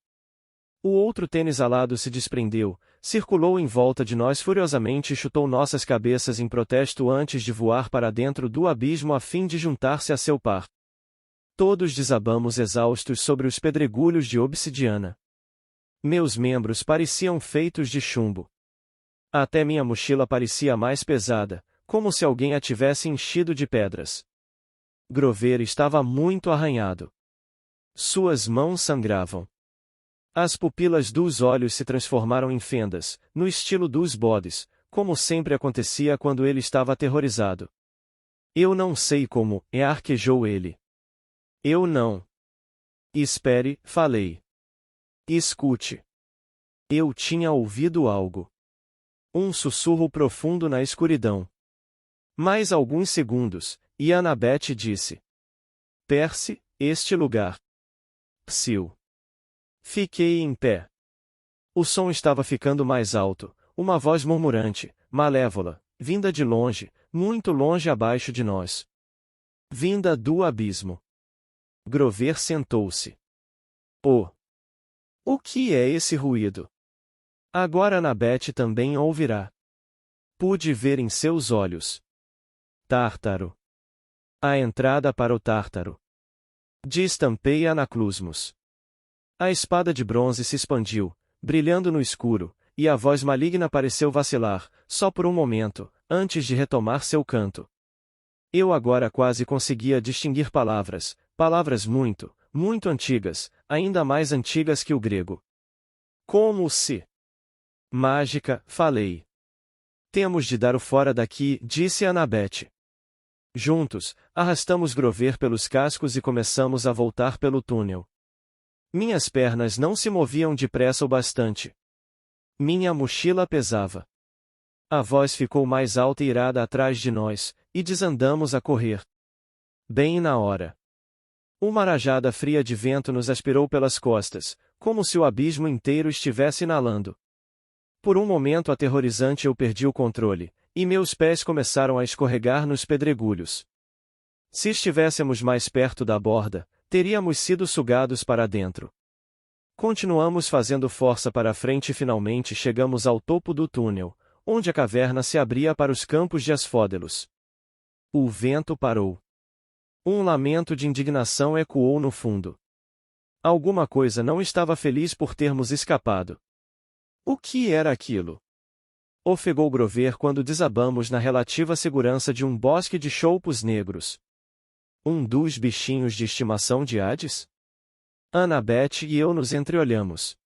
O outro tênis alado se desprendeu, circulou em volta de nós furiosamente e chutou nossas cabeças em protesto antes de voar para dentro do abismo a fim de juntar-se a seu par. Todos desabamos exaustos sobre os pedregulhos de obsidiana. Meus membros pareciam feitos de chumbo. Até minha mochila parecia mais pesada, como se alguém a tivesse enchido de pedras. Grover estava muito arranhado. Suas mãos sangravam. As pupilas dos olhos se transformaram em fendas, no estilo dos bodes, como sempre acontecia quando ele estava aterrorizado. Eu não sei como, arquejou ele. Eu não. Espere, falei. Escute. Eu tinha ouvido algo. Um sussurro profundo na escuridão. Mais alguns segundos, e Annabeth disse. Percy, este lugar. Psiu. Fiquei em pé. O som estava ficando mais alto, uma voz murmurante, malévola, vinda de longe, muito longe abaixo de nós. Vinda do abismo. Grover sentou-se. Oh! O que é esse ruído? Agora Annabeth também ouvirá. Pude ver em seus olhos. Tártaro. A entrada para o Tártaro. Destampei Anaclusmos. A espada de bronze se expandiu, brilhando no escuro, e a voz maligna pareceu vacilar, só por um momento, antes de retomar seu canto. Eu agora quase conseguia distinguir palavras, palavras muito, muito antigas, ainda mais antigas que o grego. Como se... Mágica, falei. Temos de dar o fora daqui, disse Annabeth. Juntos, arrastamos Grover pelos cascos e começamos a voltar pelo túnel. Minhas pernas não se moviam depressa o bastante. Minha mochila pesava. A voz ficou mais alta e irada atrás de nós, e desandamos a correr. Bem na hora. Uma rajada fria de vento nos aspirou pelas costas, como se o abismo inteiro estivesse inalando. Por um momento aterrorizante eu perdi o controle, e meus pés começaram a escorregar nos pedregulhos. Se estivéssemos mais perto da borda, teríamos sido sugados para dentro. Continuamos fazendo força para a frente e finalmente chegamos ao topo do túnel, onde a caverna se abria para os campos de asfódelos. O vento parou. Um lamento de indignação ecoou no fundo. Alguma coisa não estava feliz por termos escapado. O que era aquilo? Ofegou Grover quando desabamos na relativa segurança de um bosque de choupos negros. Um dos bichinhos de estimação de Hades? Annabeth e eu nos entreolhamos.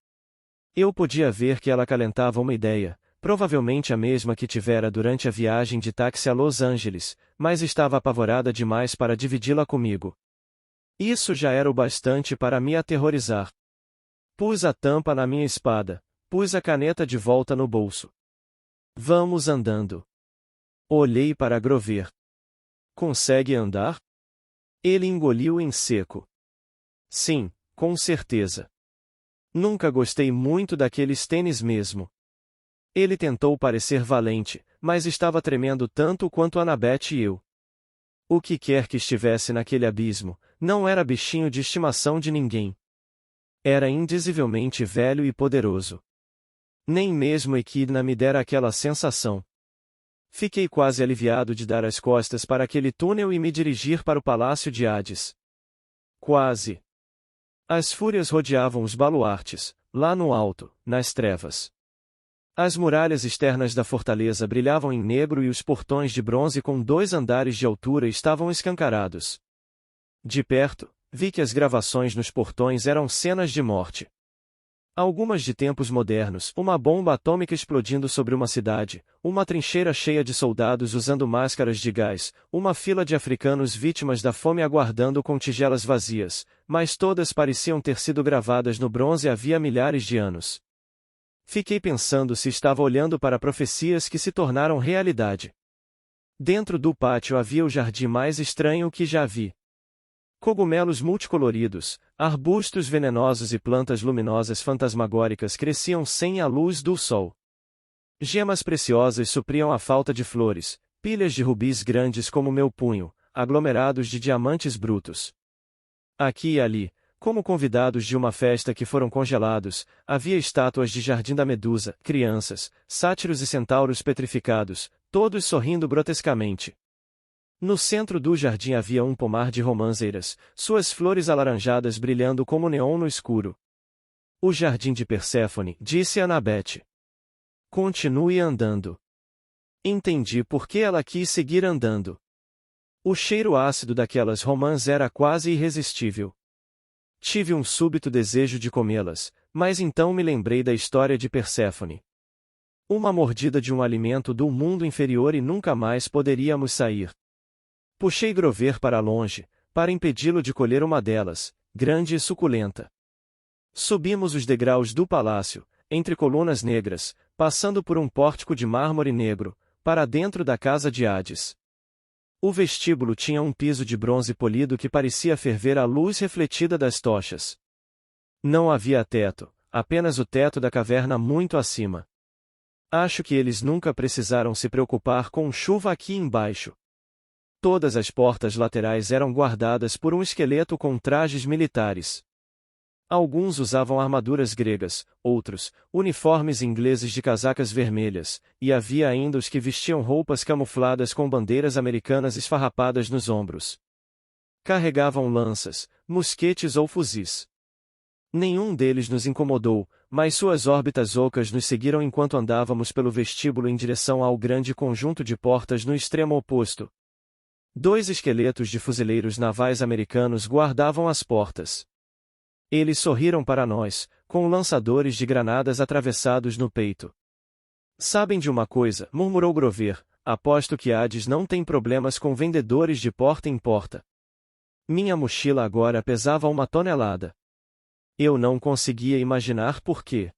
Eu podia ver que ela acalentava uma ideia, provavelmente a mesma que tivera durante a viagem de táxi a Los Angeles, mas estava apavorada demais para dividi-la comigo. Isso já era o bastante para me aterrorizar. Pus a tampa na minha espada, pus a caneta de volta no bolso. Vamos andando. Olhei para Grover. Consegue andar? Ele engoliu em seco. Sim, com certeza. Nunca gostei muito daqueles tênis mesmo. Ele tentou parecer valente, mas estava tremendo tanto quanto Annabeth e eu. O que quer que estivesse naquele abismo, não era bichinho de estimação de ninguém. Era indizivelmente velho e poderoso. Nem mesmo Equidna me dera aquela sensação. Fiquei quase aliviado de dar as costas para aquele túnel e me dirigir para o Palácio de Hades. Quase. As fúrias rodeavam os baluartes, lá no alto, nas trevas. As muralhas externas da fortaleza brilhavam em negro e os portões de bronze com 2 andares de altura estavam escancarados. De perto, vi que as gravações nos portões eram cenas de morte. Algumas de tempos modernos, uma bomba atômica explodindo sobre uma cidade, uma trincheira cheia de soldados usando máscaras de gás, uma fila de africanos vítimas da fome aguardando com tigelas vazias, mas todas pareciam ter sido gravadas no bronze havia milhares de anos. Fiquei pensando se estava olhando para profecias que se tornaram realidade. Dentro do pátio havia o jardim mais estranho que já vi. Cogumelos multicoloridos, arbustos venenosos e plantas luminosas fantasmagóricas cresciam sem a luz do sol. Gemas preciosas supriam a falta de flores, pilhas de rubis grandes como meu punho, aglomerados de diamantes brutos. Aqui e ali, como convidados de uma festa que foram congelados, havia estátuas de Jardim da Medusa, crianças, sátiros e centauros petrificados, todos sorrindo grotescamente. No centro do jardim havia um pomar de romãzeiras, suas flores alaranjadas brilhando como neon no escuro. O jardim de Perséfone, disse Annabeth. Continue andando. Entendi por que ela quis seguir andando. O cheiro ácido daquelas romãs era quase irresistível. Tive um súbito desejo de comê-las, mas então me lembrei da história de Perséfone. Uma mordida de um alimento do mundo inferior e nunca mais poderíamos sair. Puxei Grover para longe, para impedi-lo de colher uma delas, grande e suculenta. Subimos os degraus do palácio, entre colunas negras, passando por um pórtico de mármore negro, para dentro da casa de Hades. O vestíbulo tinha um piso de bronze polido que parecia ferver à luz refletida das tochas. Não havia teto, apenas o teto da caverna muito acima. Acho que eles nunca precisaram se preocupar com chuva aqui embaixo. Todas as portas laterais eram guardadas por um esqueleto com trajes militares. Alguns usavam armaduras gregas, outros, uniformes ingleses de casacas vermelhas, e havia ainda os que vestiam roupas camufladas com bandeiras americanas esfarrapadas nos ombros. Carregavam lanças, mosquetes ou fuzis. Nenhum deles nos incomodou, mas suas órbitas ocas nos seguiram enquanto andávamos pelo vestíbulo em direção ao grande conjunto de portas no extremo oposto. 2 esqueletos de fuzileiros navais americanos guardavam as portas. Eles sorriram para nós, com lançadores de granadas atravessados no peito. Sabem de uma coisa, murmurou Grover, aposto que Hades não tem problemas com vendedores de porta em porta. Minha mochila agora pesava 1 tonelada. Eu não conseguia imaginar por quê.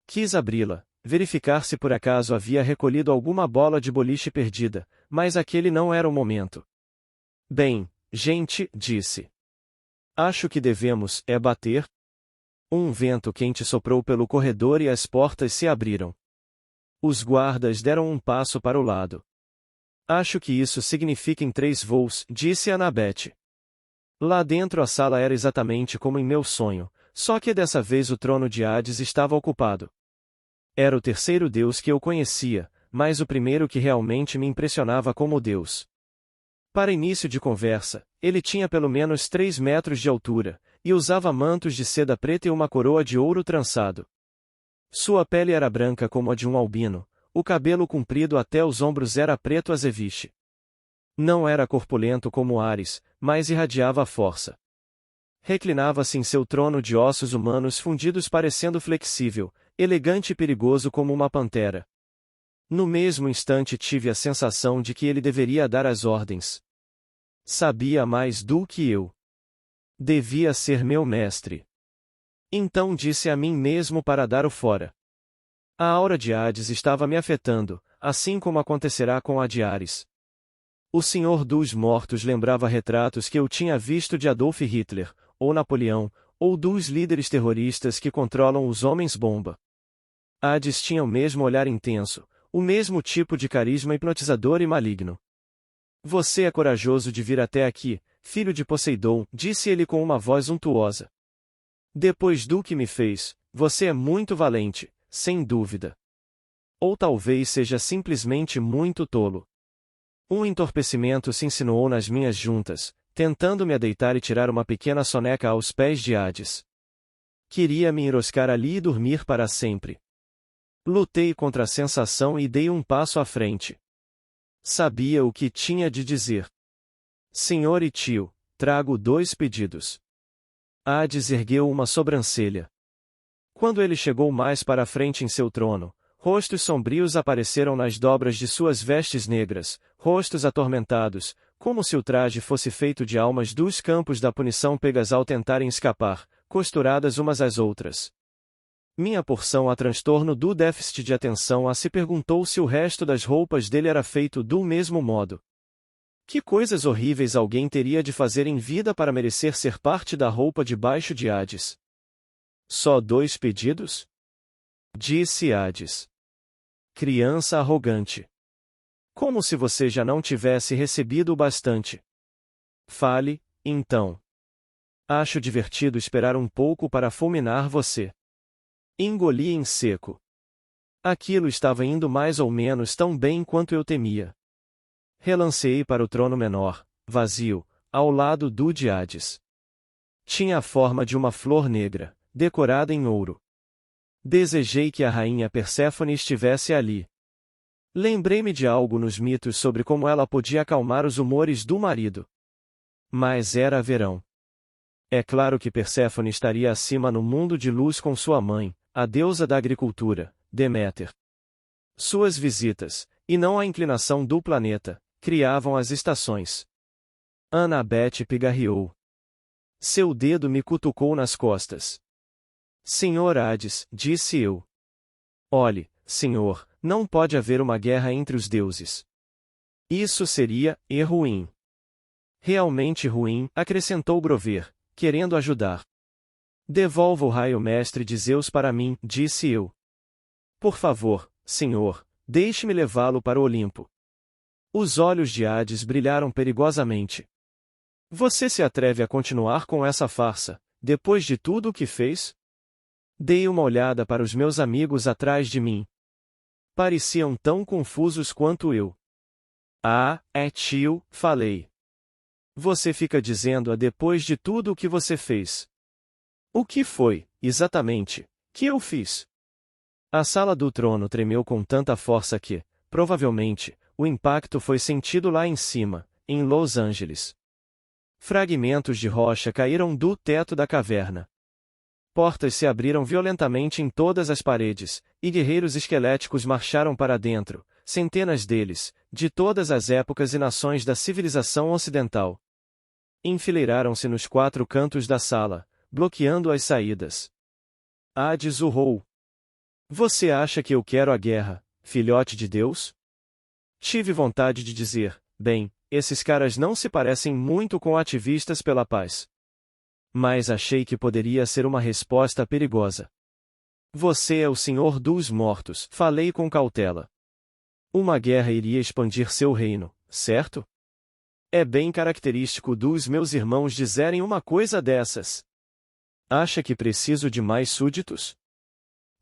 Quis abri-la, verificar se por acaso havia recolhido alguma bola de boliche perdida, mas aquele não era o momento. Bem, gente, disse. Acho que devemos, bater. Um vento quente soprou pelo corredor e as portas se abriram. Os guardas deram um passo para o lado. Acho que isso significa em 3 voos, disse Annabeth. Lá dentro a sala era exatamente como em meu sonho, só que dessa vez o trono de Hades estava ocupado. Era o terceiro deus que eu conhecia, mas o primeiro que realmente me impressionava como deus. Para início de conversa, ele tinha pelo menos 3 metros de altura, e usava mantos de seda preta e uma coroa de ouro trançado. Sua pele era branca como a de um albino, o cabelo comprido até os ombros era preto azeviche. Não era corpulento como Ares, mas irradiava força. Reclinava-se em seu trono de ossos humanos fundidos parecendo flexível, elegante e perigoso como uma pantera. No mesmo instante tive a sensação de que ele deveria dar as ordens. Sabia mais do que eu. Devia ser meu mestre. Então disse a mim mesmo para dar o fora. A aura de Hades estava me afetando, assim como acontecerá com a de Ares. O Senhor dos Mortos lembrava retratos que eu tinha visto de Adolf Hitler, ou Napoleão, ou dos líderes terroristas que controlam os homens-bomba. Hades tinha o mesmo olhar intenso, o mesmo tipo de carisma hipnotizador e maligno. Você é corajoso de vir até aqui, filho de Poseidon, disse ele com uma voz untuosa. Depois do que me fez, você é muito valente, sem dúvida. Ou talvez seja simplesmente muito tolo. Um entorpecimento se insinuou nas minhas juntas, tentando me deitar e tirar uma pequena soneca aos pés de Hades. Queria me enroscar ali e dormir para sempre. Lutei contra a sensação e dei um passo à frente. Sabia o que tinha de dizer. Senhor e tio, trago 2 pedidos. Hades ergueu uma sobrancelha. Quando ele chegou mais para a frente em seu trono, rostos sombrios apareceram nas dobras de suas vestes negras, rostos atormentados, como se o traje fosse feito de almas dos campos da punição pegas ao tentarem escapar, costuradas umas às outras. Minha porção a transtorno do déficit de atenção se perguntou se o resto das roupas dele era feito do mesmo modo. Que coisas horríveis alguém teria de fazer em vida para merecer ser parte da roupa debaixo de Hades? Só 2 pedidos? Disse Hades. Criança arrogante. Como se você já não tivesse recebido o bastante. Fale, então. Acho divertido esperar um pouco para fulminar você. Engoli em seco. Aquilo estava indo mais ou menos tão bem quanto eu temia. Relanceei para o trono menor, vazio, ao lado do de Hades. Tinha a forma de uma flor negra, decorada em ouro. Desejei que a rainha Perséfone estivesse ali. Lembrei-me de algo nos mitos sobre como ela podia acalmar os humores do marido. Mas era verão. É claro que Perséfone estaria acima no mundo de luz com sua mãe, a deusa da agricultura, Deméter. Suas visitas, e não a inclinação do planeta, criavam as estações. Annabeth pigarreou. Seu dedo me cutucou nas costas. Senhor Hades, disse eu. Olhe, senhor, não pode haver uma guerra entre os deuses. Isso seria, ruim. Realmente ruim, acrescentou Grover, querendo ajudar. Devolva o raio mestre de Zeus para mim, disse eu. Por favor, senhor, deixe-me levá-lo para o Olimpo. Os olhos de Hades brilharam perigosamente. Você se atreve a continuar com essa farsa, depois de tudo o que fez? Dei uma olhada para os meus amigos atrás de mim. Pareciam tão confusos quanto eu. Ah, tio, falei. Você fica dizendo depois de tudo o que você fez. O que foi, exatamente, que eu fiz? A sala do trono tremeu com tanta força que, provavelmente, o impacto foi sentido lá em cima, em Los Angeles. Fragmentos de rocha caíram do teto da caverna. Portas se abriram violentamente em todas as paredes, e guerreiros esqueléticos marcharam para dentro, centenas deles, de todas as épocas e nações da civilização ocidental. Enfileiraram-se nos 4 cantos da sala, bloqueando as saídas. Hades urrou. Você acha que eu quero a guerra, filhote de Deus? Tive vontade de dizer, bem, esses caras não se parecem muito com ativistas pela paz. Mas achei que poderia ser uma resposta perigosa. Você é o Senhor dos mortos, falei com cautela. Uma guerra iria expandir seu reino, certo? É bem característico dos meus irmãos dizerem uma coisa dessas. Acha que preciso de mais súditos?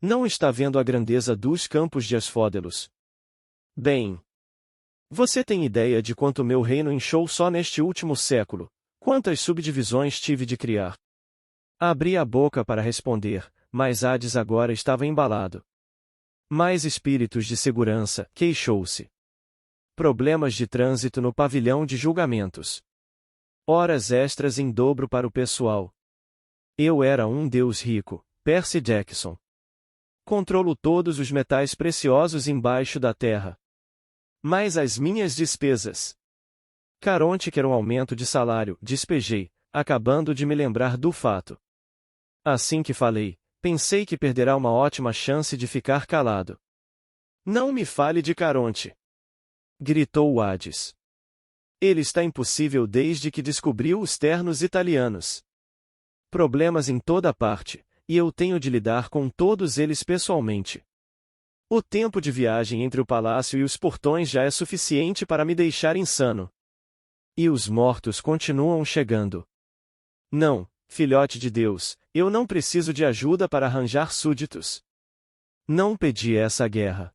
Não está vendo a grandeza dos campos de Asfódelos? Bem, você tem ideia de quanto meu reino inchou só neste último século? Quantas subdivisões tive de criar? Abri a boca para responder, mas Hades agora estava embalado. Mais espíritos de segurança, queixou-se. Problemas de trânsito no pavilhão de julgamentos. Horas extras em dobro para o pessoal. Eu era um deus rico, Percy Jackson. Controlo todos os metais preciosos embaixo da terra. Mas as minhas despesas. Caronte quer um aumento de salário, despejei, acabando de me lembrar do fato. Assim que falei, pensei que perderá uma ótima chance de ficar calado. Não me fale de Caronte! Gritou Hades. Ele está impossível desde que descobriu os ternos italianos. Problemas em toda parte, e eu tenho de lidar com todos eles pessoalmente. O tempo de viagem entre o palácio e os portões já é suficiente para me deixar insano. E os mortos continuam chegando. Não, filhote de Deus, eu não preciso de ajuda para arranjar súditos. Não pedi essa guerra.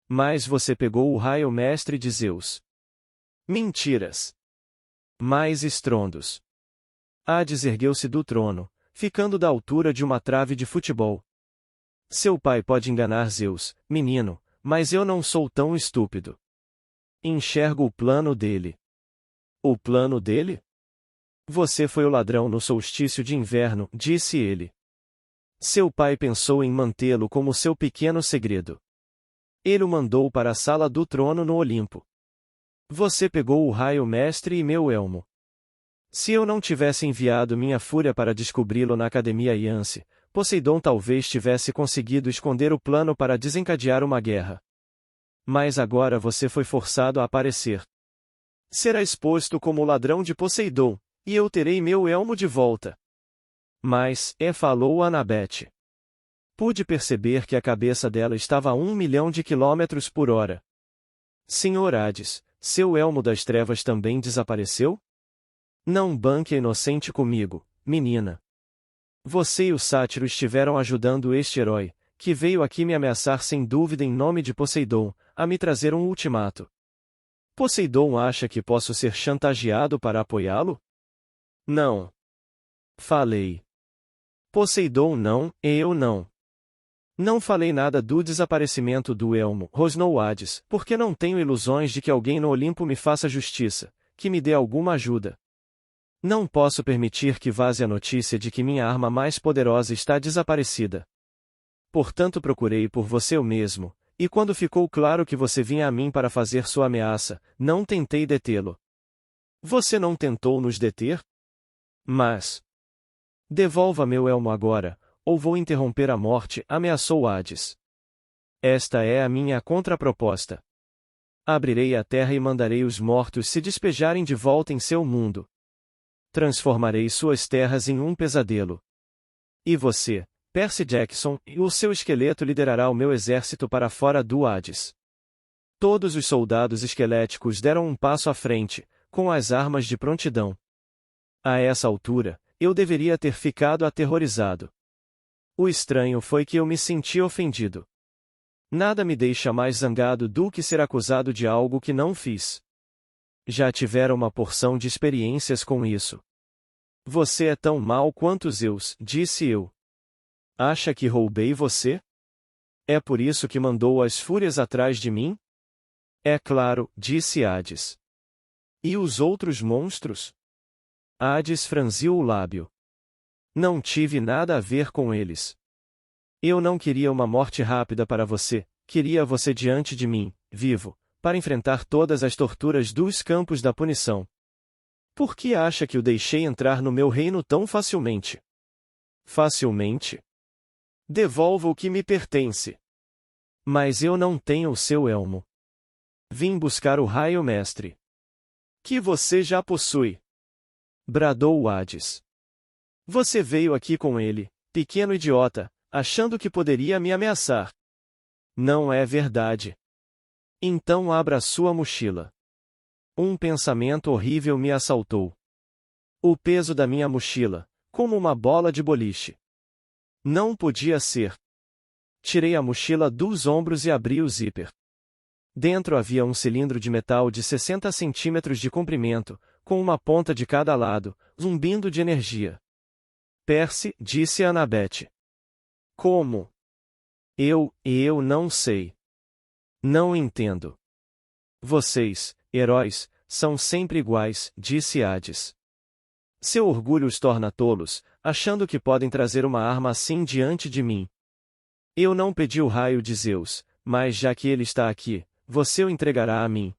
Mas você pegou o raio mestre de Zeus. Mentiras. Mais estrondos. Hades ergueu-se do trono, ficando da altura de uma trave de futebol. Seu pai pode enganar Zeus, menino, mas eu não sou tão estúpido. Enxergo o plano dele. O plano dele? Você foi o ladrão no solstício de inverno, disse ele. Seu pai pensou em mantê-lo como seu pequeno segredo. Ele o mandou para a sala do trono no Olimpo. Você pegou o raio mestre e meu elmo. Se eu não tivesse enviado minha fúria para descobri-lo na Academia Yance, Poseidon talvez tivesse conseguido esconder o plano para desencadear uma guerra. Mas agora você foi forçado a aparecer. Será exposto como o ladrão de Poseidon, e eu terei meu elmo de volta. Mas, falou Anabete. Pude perceber que a cabeça dela estava a 1 milhão de quilômetros por hora. Senhor Hades, seu elmo das trevas também desapareceu? Não banque inocente comigo, menina. Você e o sátiro estiveram ajudando este herói, que veio aqui me ameaçar sem dúvida em nome de Poseidon, a me trazer um ultimato. Poseidon acha que posso ser chantageado para apoiá-lo? Não. Falei. Poseidon não, e eu não. Não falei nada do desaparecimento do elmo, rosnou Hades, porque não tenho ilusões de que alguém no Olimpo me faça justiça, que me dê alguma ajuda. Não posso permitir que vaze a notícia de que minha arma mais poderosa está desaparecida. Portanto procurei por você eu mesmo, e quando ficou claro que você vinha a mim para fazer sua ameaça, não tentei detê-lo. Você não tentou nos deter? Mas... Devolva meu elmo agora, ou vou interromper a morte, ameaçou Hades. Esta é a minha contraproposta. Abrirei a terra e mandarei os mortos se despejarem de volta em seu mundo. Transformarei suas terras em um pesadelo. E você, Percy Jackson, e o seu esqueleto liderará o meu exército para fora do Hades. Todos os soldados esqueléticos deram um passo à frente, com as armas de prontidão. A essa altura, eu deveria ter ficado aterrorizado. O estranho foi que eu me senti ofendido. Nada me deixa mais zangado do que ser acusado de algo que não fiz. Já tiveram uma porção de experiências com isso. Você é tão mau quanto Zeus, disse eu. Acha que roubei você? É por isso que mandou as fúrias atrás de mim? É claro, disse Hades. E os outros monstros? Hades franziu o lábio. Não tive nada a ver com eles. Eu não queria uma morte rápida para você, queria você diante de mim, vivo, para enfrentar todas as torturas dos campos da punição. Por que acha que o deixei entrar no meu reino tão facilmente? Facilmente? Devolva o que me pertence. Mas eu não tenho o seu elmo. Vim buscar o raio mestre. Que você já possui. Bradou o Hades. Você veio aqui com ele, pequeno idiota, achando que poderia me ameaçar. Não é verdade. Então abra sua mochila. Um pensamento horrível me assaltou. O peso da minha mochila, como uma bola de boliche. Não podia ser. Tirei a mochila dos ombros e abri o zíper. Dentro havia um cilindro de metal de 60 centímetros de comprimento, com uma ponta de cada lado, zumbindo de energia. Percy, disse Annabeth. Como? Eu não sei. Não entendo. Vocês, heróis, são sempre iguais, disse Hades. Seu orgulho os torna tolos, achando que podem trazer uma arma assim diante de mim. Eu não pedi o raio de Zeus, mas já que ele está aqui, você o entregará a mim.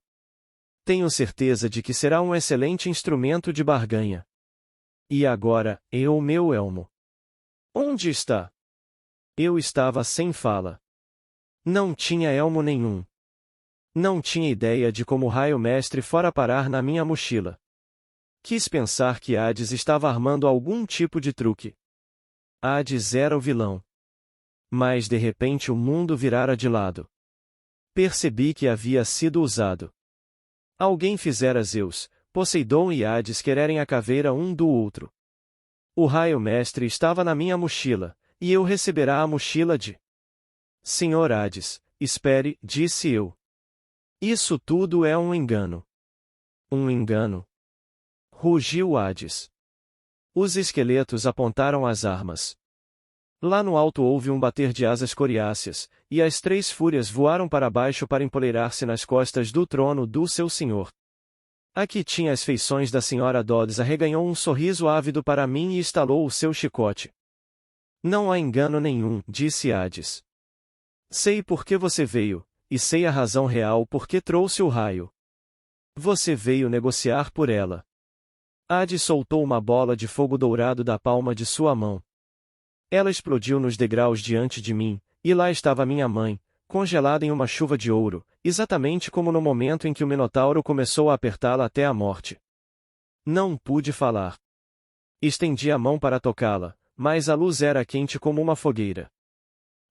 Tenho certeza de que será um excelente instrumento de barganha. E agora, meu elmo. Onde está? Eu estava sem fala. Não tinha elmo nenhum. Não tinha ideia de como o raio mestre fora parar na minha mochila. Quis pensar que Hades estava armando algum tipo de truque. Hades era o vilão. Mas de repente o mundo virara de lado. Percebi que havia sido usado. Alguém fizera Zeus, Poseidon e Hades quererem a caveira um do outro. O raio mestre estava na minha mochila, e eu receberá a mochila de... Senhor Hades, espere, disse eu. Isso tudo é um engano. Um engano? Rugiu Hades. Os esqueletos apontaram as armas. Lá no alto houve um bater de asas coriáceas, e as três fúrias voaram para baixo para empoleirar-se nas costas do trono do seu senhor. A que tinha as feições da senhora Dodds arreganhou um sorriso ávido para mim e estalou o seu chicote. Não há engano nenhum, disse Hades. Sei por que você veio, e sei a razão real por que trouxe o raio. Você veio negociar por ela. Hades soltou uma bola de fogo dourado da palma de sua mão. Ela explodiu nos degraus diante de mim, e lá estava minha mãe, congelada em uma chuva de ouro, exatamente como no momento em que o Minotauro começou a apertá-la até a morte. Não pude falar. Estendi a mão para tocá-la, mas a luz era quente como uma fogueira.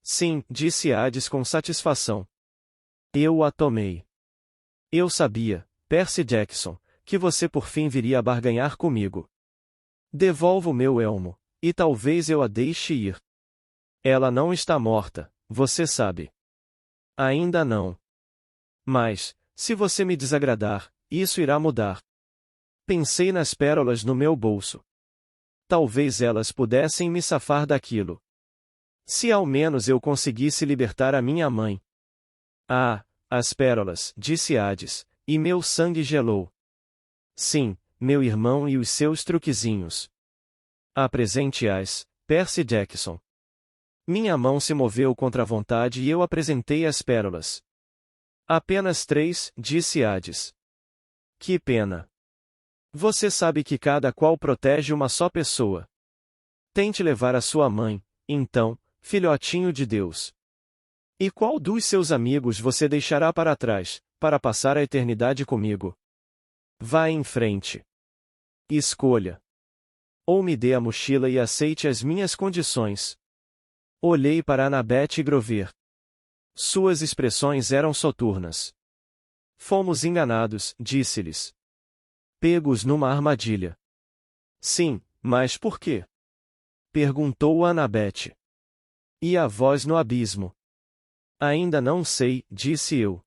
Sim, disse Hades com satisfação. Eu a tomei. Eu sabia, Percy Jackson, que você por fim viria a barganhar comigo. Devolva o meu elmo, e talvez eu a deixe ir. Ela não está morta, você sabe. Ainda não. Mas, se você me desagradar, isso irá mudar. Pensei nas pérolas no meu bolso. Talvez elas pudessem me safar daquilo. Se ao menos eu conseguisse libertar a minha mãe. Ah, as pérolas, disse Hades, e meu sangue gelou. Sim, meu irmão e os seus truquezinhos. Apresente-as, Percy Jackson. Minha mão se moveu contra a vontade e eu apresentei as pérolas. Apenas 3, disse Hades. Que pena. Você sabe que cada qual protege uma só pessoa. Tente levar a sua mãe, então, filhotinho de Deus. E qual dos seus amigos você deixará para trás, para passar a eternidade comigo? Vá em frente. Escolha. Ou me dê a mochila e aceite as minhas condições. Olhei para Annabeth e Grover. Suas expressões eram soturnas. Fomos enganados, disse-lhes. Pegos numa armadilha. Sim, mas por quê? Perguntou Annabeth. E a voz no abismo. Ainda não sei, disse eu.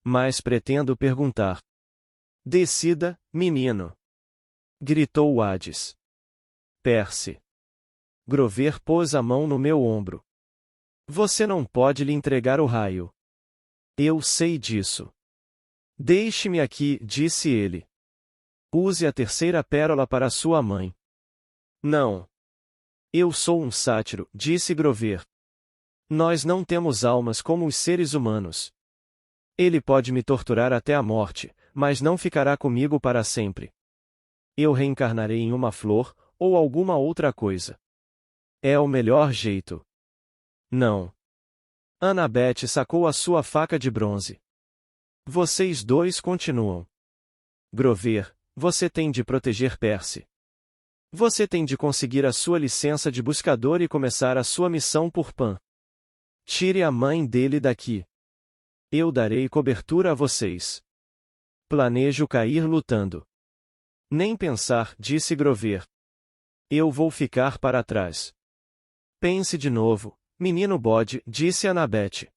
Mas pretendo perguntar. Decida, menino. Gritou Hades. Percy. Grover pôs a mão no meu ombro. Você não pode lhe entregar o raio. Eu sei disso. Deixe-me aqui, disse ele. Use a terceira pérola para sua mãe. Não. Eu sou um sátiro, disse Grover. Nós não temos almas como os seres humanos. Ele pode me torturar até a morte, mas não ficará comigo para sempre. Eu reencarnarei em uma flor, ou alguma outra coisa. É o melhor jeito. Não. Annabeth sacou a sua faca de bronze. Vocês dois continuam. Grover, você tem de proteger Percy. Você tem de conseguir a sua licença de buscador e começar a sua missão por Pan. Tire a mãe dele daqui. Eu darei cobertura a vocês. Planejo cair lutando. Nem pensar, disse Grover. Eu vou ficar para trás. Pense de novo, menino bode, disse Annabeth.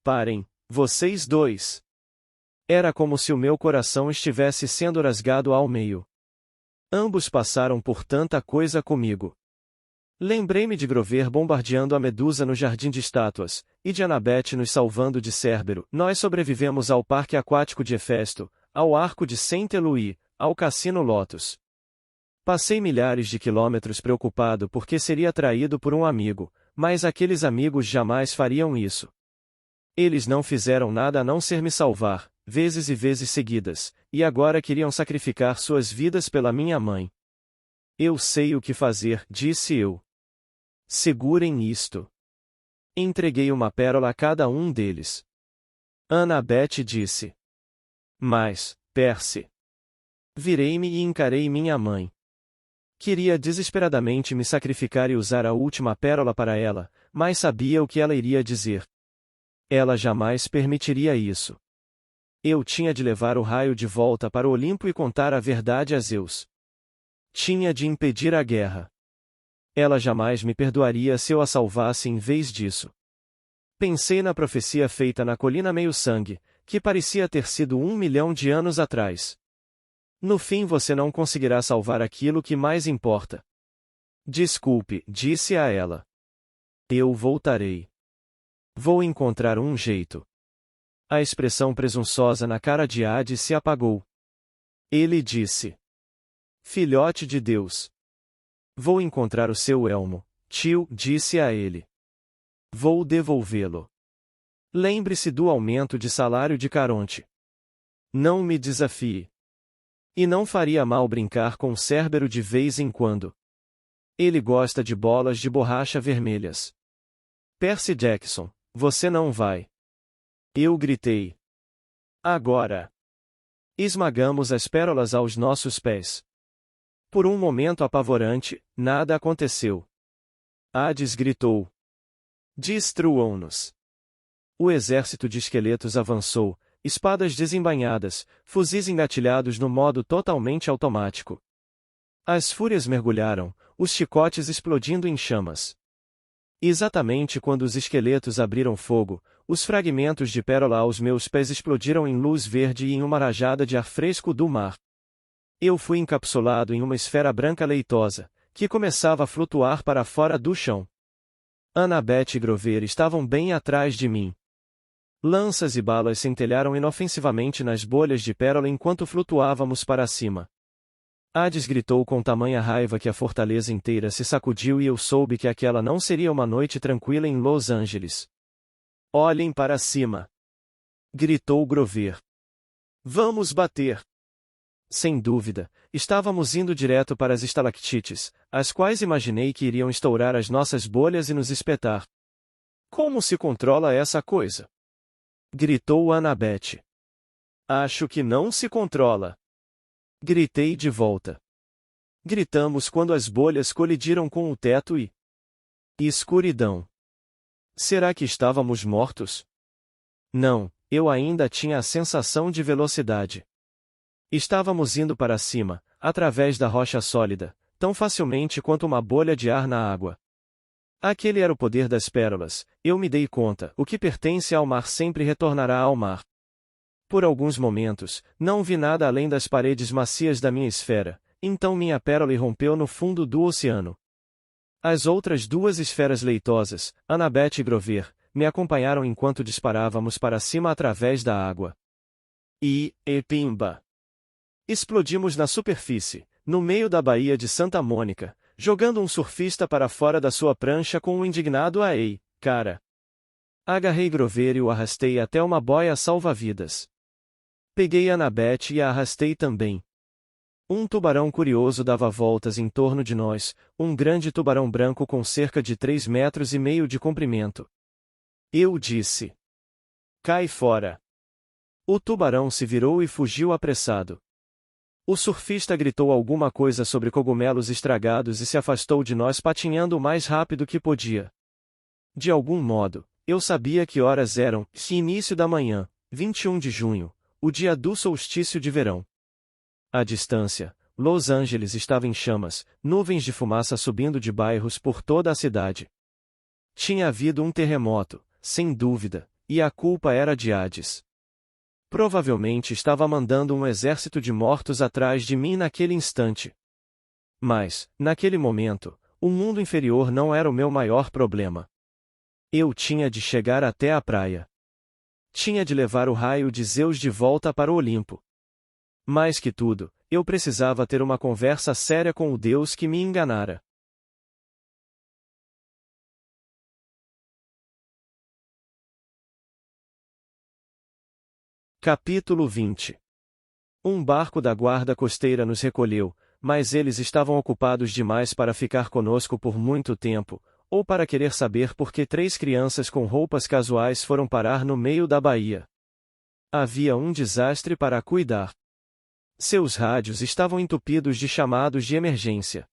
Parem, vocês dois. Era como se o meu coração estivesse sendo rasgado ao meio. Ambos passaram por tanta coisa comigo. Lembrei-me de Grover bombardeando a Medusa no Jardim de Estátuas, e de Annabeth nos salvando de Cérbero. Nós sobrevivemos ao Parque Aquático de Hefesto, ao Arco de Saint-Éloi, ao Cassino Lotus. Passei milhares de quilômetros preocupado porque seria traído por um amigo, mas aqueles amigos jamais fariam isso. Eles não fizeram nada a não ser me salvar, vezes e vezes seguidas, e agora queriam sacrificar suas vidas pela minha mãe. Eu sei o que fazer, disse eu. Segurem isto. Entreguei uma pérola a cada um deles. Annabeth disse. Mas, Percy. Virei-me e encarei minha mãe. Queria desesperadamente me sacrificar e usar a última pérola para ela, mas sabia o que ela iria dizer. Ela jamais permitiria isso. Eu tinha de levar o raio de volta para o Olimpo e contar a verdade a Zeus. Tinha de impedir a guerra. Ela jamais me perdoaria se eu a salvasse em vez disso. Pensei na profecia feita na Colina Meio-Sangue, que parecia ter sido 1 milhão de anos atrás. No fim você não conseguirá salvar aquilo que mais importa. Desculpe, disse a ela. Eu voltarei. Vou encontrar um jeito. A expressão presunçosa na cara de Hades se apagou. Ele disse. Filhote de Deus. Vou encontrar o seu elmo, tio, disse a ele. Vou devolvê-lo. Lembre-se do aumento de salário de Caronte. Não me desafie. E não faria mal brincar com Cérbero de vez em quando. Ele gosta de bolas de borracha vermelhas. Percy Jackson, você não vai. Eu gritei. Agora. Esmagamos as pérolas aos nossos pés. Por um momento apavorante, nada aconteceu. Hades gritou. Destruam-nos. O exército de esqueletos avançou, espadas desembainhadas, fuzis engatilhados no modo totalmente automático. As fúrias mergulharam, os chicotes explodindo em chamas. Exatamente quando os esqueletos abriram fogo, os fragmentos de pérola aos meus pés explodiram em luz verde e em uma rajada de ar fresco do mar. Eu fui encapsulado em uma esfera branca leitosa, que começava a flutuar para fora do chão. Annabeth e Grover estavam bem atrás de mim. Lanças e balas centelharam inofensivamente nas bolhas de pérola enquanto flutuávamos para cima. Hades gritou com tamanha raiva que a fortaleza inteira se sacudiu e eu soube que aquela não seria uma noite tranquila em Los Angeles. Olhem para cima! Gritou Grover. Vamos bater! Sem dúvida, estávamos indo direto para as estalactites, as quais imaginei que iriam estourar as nossas bolhas e nos espetar. Como se controla essa coisa? Gritou Annabeth. Acho que não se controla. Gritei de volta. Gritamos quando as bolhas colidiram com o teto e... escuridão. Será que estávamos mortos? Não, eu ainda tinha a sensação de velocidade. Estávamos indo para cima, através da rocha sólida, tão facilmente quanto uma bolha de ar na água. Aquele era o poder das pérolas, eu me dei conta, o que pertence ao mar sempre retornará ao mar. Por alguns momentos, não vi nada além das paredes macias da minha esfera, então minha pérola irrompeu no fundo do oceano. As outras duas esferas leitosas, Annabeth e Grover, me acompanharam enquanto disparávamos para cima através da água. E pimba! Explodimos na superfície, no meio da Baía de Santa Mônica, jogando um surfista para fora da sua prancha com um indignado "Ei, cara!". Agarrei Grover e o arrastei até uma boia salva-vidas. Peguei Annabeth e a arrastei também. Um tubarão curioso dava voltas em torno de nós, um grande tubarão branco com cerca de 3,5 metros de comprimento. Eu disse: "Cai fora!". O tubarão se virou e fugiu apressado. O surfista gritou alguma coisa sobre cogumelos estragados e se afastou de nós patinhando o mais rápido que podia. De algum modo, eu sabia que horas eram, e início da manhã, 21 de junho, o dia do solstício de verão. À distância, Los Angeles estava em chamas, nuvens de fumaça subindo de bairros por toda a cidade. Tinha havido um terremoto, sem dúvida, e a culpa era de Hades. Provavelmente estava mandando um exército de mortos atrás de mim naquele instante. Mas, naquele momento, o mundo inferior não era o meu maior problema. Eu tinha de chegar até a praia. Tinha de levar o raio de Zeus de volta para o Olimpo. Mais que tudo, eu precisava ter uma conversa séria com o Deus que me enganara. Capítulo 20. Um barco da guarda costeira nos recolheu, mas eles estavam ocupados demais para ficar conosco por muito tempo, ou para querer saber por que 3 crianças com roupas casuais foram parar no meio da baía. Havia um desastre para cuidar. Seus rádios estavam entupidos de chamados de emergência.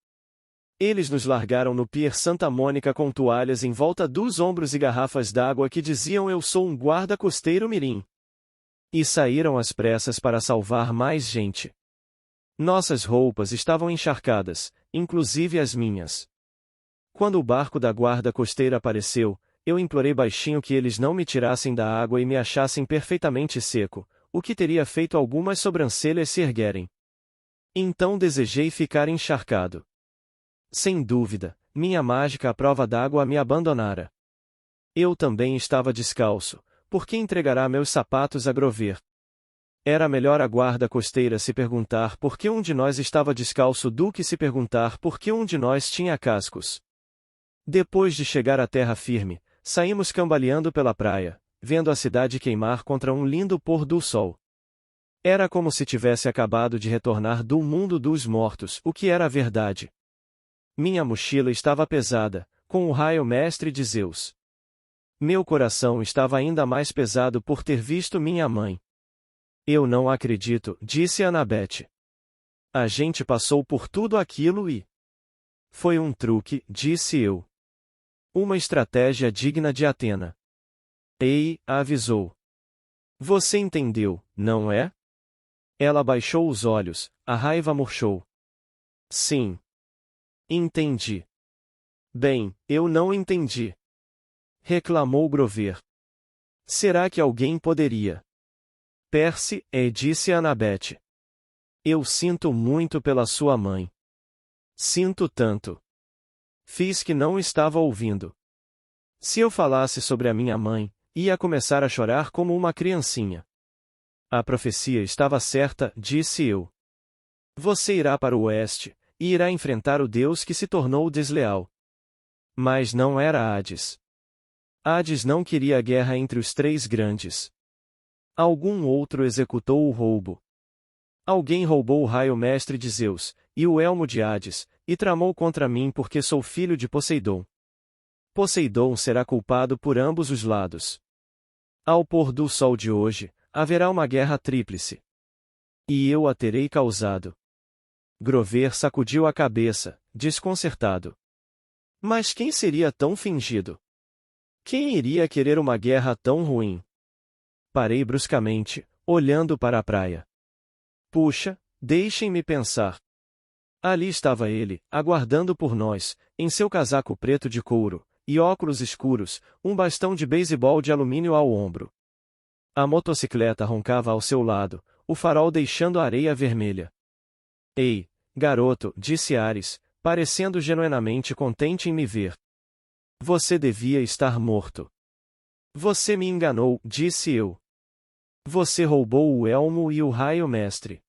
Eles nos largaram no Pier Santa Mônica com toalhas em volta dos ombros e garrafas d'água que diziam "Eu sou um guarda costeiro mirim". E saíram às pressas para salvar mais gente. Nossas roupas estavam encharcadas, inclusive as minhas. Quando o barco da guarda costeira apareceu, eu implorei baixinho que eles não me tirassem da água e me achassem perfeitamente seco, o que teria feito algumas sobrancelhas se erguerem. Então desejei ficar encharcado. Sem dúvida, minha mágica à prova d'água me abandonara. Eu também estava descalço. Por que entregará meus sapatos a Grover? Era melhor a guarda costeira se perguntar por que um de nós estava descalço do que se perguntar por que um de nós tinha cascos. Depois de chegar à terra firme, saímos cambaleando pela praia, vendo a cidade queimar contra um lindo pôr do sol. Era como se tivesse acabado de retornar do mundo dos mortos, o que era a verdade. Minha mochila estava pesada, com o raio mestre de Zeus. Meu coração estava ainda mais pesado por ter visto minha mãe. "Eu não acredito", disse Annabeth. "A gente passou por tudo aquilo e..." "Foi um truque", disse eu. "Uma estratégia digna de Atena." "Ei", avisou. "Você entendeu, não é?" Ela baixou os olhos, a raiva murchou. "Sim. Entendi." "Bem, eu não entendi", reclamou Grover. "Será que alguém poderia?" "Percy", disse Annabeth. "Eu sinto muito pela sua mãe." "Sinto tanto." Fiz que não estava ouvindo. Se eu falasse sobre a minha mãe, ia começar a chorar como uma criancinha. "A profecia estava certa", disse eu. "Você irá para o oeste, e irá enfrentar o Deus que se tornou desleal." Mas não era Hades. Hades não queria a guerra entre os 3 grandes. Algum outro executou o roubo. Alguém roubou o raio mestre de Zeus, e o elmo de Hades, e tramou contra mim porque sou filho de Poseidon. Poseidon será culpado por ambos os lados. Ao pôr do sol de hoje, haverá uma guerra tríplice. E eu a terei causado. Grover sacudiu a cabeça, desconcertado. Mas quem seria tão fingido? Quem iria querer uma guerra tão ruim? Parei bruscamente, olhando para a praia. Puxa, deixem-me pensar. Ali estava ele, aguardando por nós, em seu casaco preto de couro, e óculos escuros, um bastão de beisebol de alumínio ao ombro. A motocicleta roncava ao seu lado, o farol deixando a areia vermelha. "Ei, garoto", disse Ares, parecendo genuinamente contente em me ver. "Você devia estar morto." "Você me enganou", disse eu. "Você roubou o elmo e o raio mestre."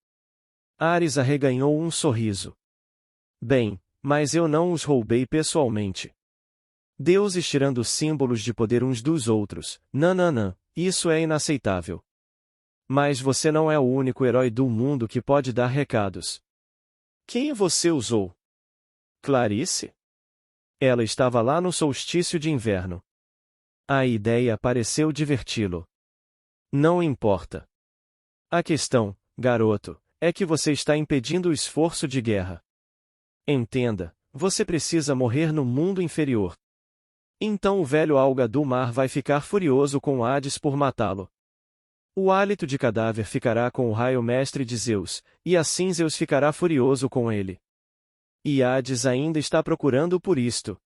Ares arreganhou um sorriso. "Bem, mas eu não os roubei pessoalmente. Deuses tirando símbolos de poder uns dos outros, nananã, isso é inaceitável. Mas você não é o único herói do mundo que pode dar recados. Quem você usou? Clarice? Ela estava lá no solstício de inverno. A ideia pareceu diverti-lo. Não importa. A questão, garoto, é que você está impedindo o esforço de guerra. Entenda, você precisa morrer no mundo inferior. Então o velho alga do mar vai ficar furioso com Hades por matá-lo. O hálito de cadáver ficará com o raio mestre de Zeus, e assim Zeus ficará furioso com ele. E Hades ainda está procurando por isto.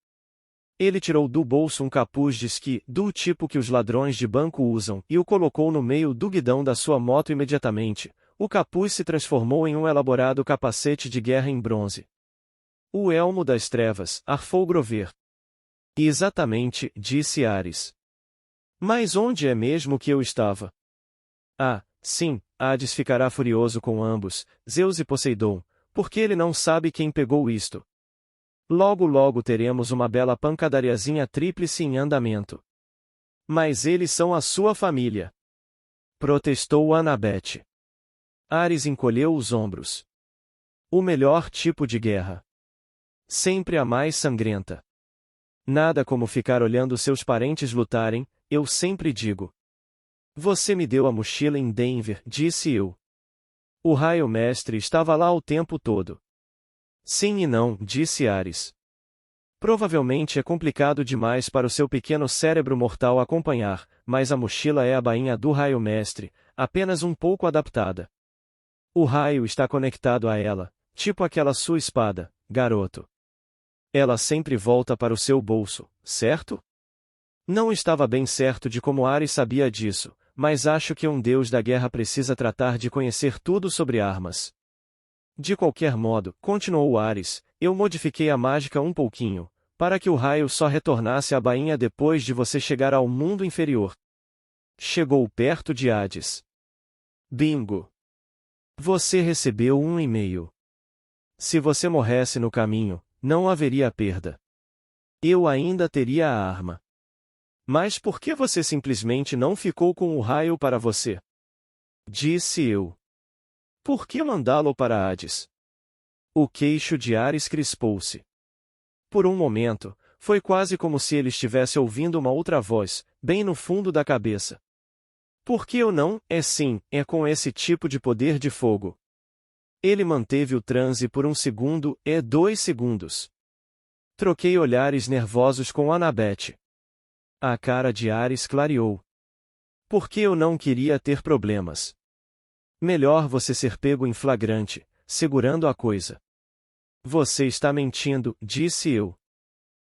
Ele tirou do bolso um capuz de esqui, do tipo que os ladrões de banco usam, e o colocou no meio do guidão da sua moto imediatamente. O capuz se transformou em um elaborado capacete de guerra em bronze. O elmo das trevas, arfou Grover. Exatamente, disse Ares. Mas onde é mesmo que eu estava? Ah, sim, Hades ficará furioso com ambos, Zeus e Poseidon, porque ele não sabe quem pegou isto. Logo logo teremos uma bela pancadariazinha tríplice em andamento. Mas eles são a sua família. Protestou Annabeth. Ares encolheu os ombros. O melhor tipo de guerra. Sempre a mais sangrenta. Nada como ficar olhando seus parentes lutarem, eu sempre digo. Você me deu a mochila em Denver, disse eu. O raio mestre estava lá o tempo todo. Sim e não, disse Ares. Provavelmente é complicado demais para o seu pequeno cérebro mortal acompanhar, mas a mochila é a bainha do raio mestre, apenas um pouco adaptada. O raio está conectado a ela, tipo aquela sua espada, garoto. Ela sempre volta para o seu bolso, certo? Não estava bem certo de como Ares sabia disso, mas acho que um deus da guerra precisa tratar de conhecer tudo sobre armas. De qualquer modo, continuou Ares, eu modifiquei a mágica um pouquinho, para que o raio só retornasse à bainha depois de você chegar ao mundo inferior. Chegou perto de Hades. Bingo! Você recebeu um e-mail. Se você morresse no caminho, não haveria perda. Eu ainda teria a arma. Mas por que você simplesmente não ficou com o raio para você? Disse eu. Por que mandá-lo para Hades? O queixo de Ares crispou-se. Por um momento, foi quase como se ele estivesse ouvindo uma outra voz, bem no fundo da cabeça. Por que eu não? É sim, é com esse tipo de poder de fogo. Ele manteve o transe por 1 segundo e 2 segundos. Troquei olhares nervosos com Annabeth. A cara de Ares clareou. Porque eu não queria ter problemas. Melhor você ser pego em flagrante, segurando a coisa. Você está mentindo, disse eu.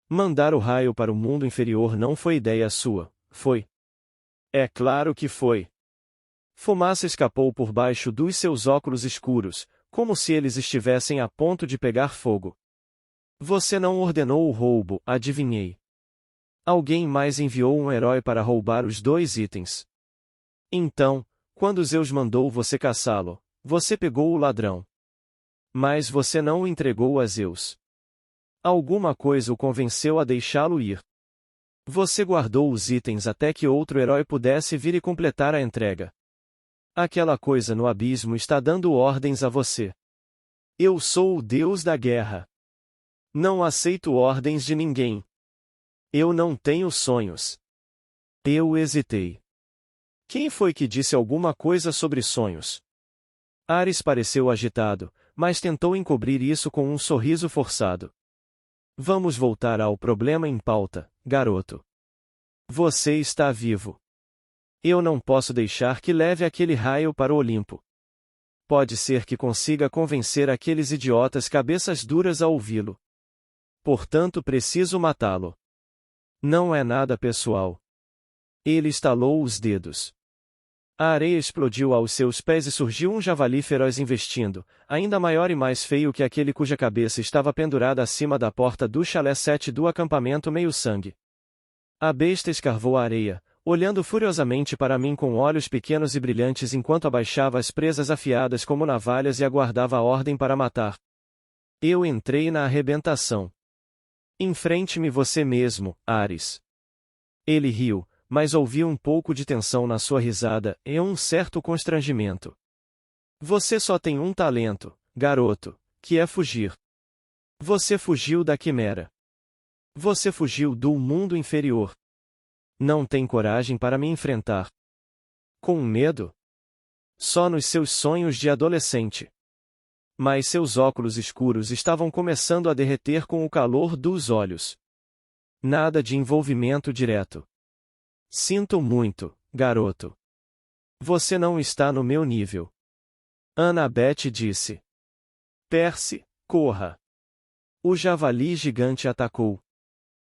Mandar o raio para o mundo inferior não foi ideia sua, foi? É claro que foi. Fumaça escapou por baixo dos seus óculos escuros, como se eles estivessem a ponto de pegar fogo. Você não ordenou o roubo, adivinhei. Alguém mais enviou um herói para roubar os 2 itens. Então, quando Zeus mandou você caçá-lo, você pegou o ladrão. Mas você não o entregou a Zeus. Alguma coisa o convenceu a deixá-lo ir. Você guardou os itens até que outro herói pudesse vir e completar a entrega. Aquela coisa no abismo está dando ordens a você. Eu sou o deus da guerra. Não aceito ordens de ninguém. Eu não tenho sonhos. Eu hesitei. Quem foi que disse alguma coisa sobre sonhos? Ares pareceu agitado, mas tentou encobrir isso com um sorriso forçado. Vamos voltar ao problema em pauta, garoto. Você está vivo. Eu não posso deixar que leve aquele raio para o Olimpo. Pode ser que consiga convencer aqueles idiotas cabeças duras a ouvi-lo. Portanto, preciso matá-lo. Não é nada pessoal. Ele estalou os dedos. A areia explodiu aos seus pés e surgiu um javali feroz investindo, ainda maior e mais feio que aquele cuja cabeça estava pendurada acima da porta do chalé 7 do acampamento meio-sangue. A besta escarvou a areia, olhando furiosamente para mim com olhos pequenos e brilhantes enquanto abaixava as presas afiadas como navalhas e aguardava a ordem para matar. Eu entrei na arrebentação. Enfrente-me você mesmo, Ares. Ele riu, mas ouvi um pouco de tensão na sua risada e um certo constrangimento. Você só tem um talento, garoto, que é fugir. Você fugiu da quimera. Você fugiu do mundo inferior. Não tem coragem para me enfrentar. Com medo? Só nos seus sonhos de adolescente. Mas seus óculos escuros estavam começando a derreter com o calor dos olhos. Nada de envolvimento direto. Sinto muito, garoto. Você não está no meu nível. Annabeth disse. Percy, corra. O javali gigante atacou.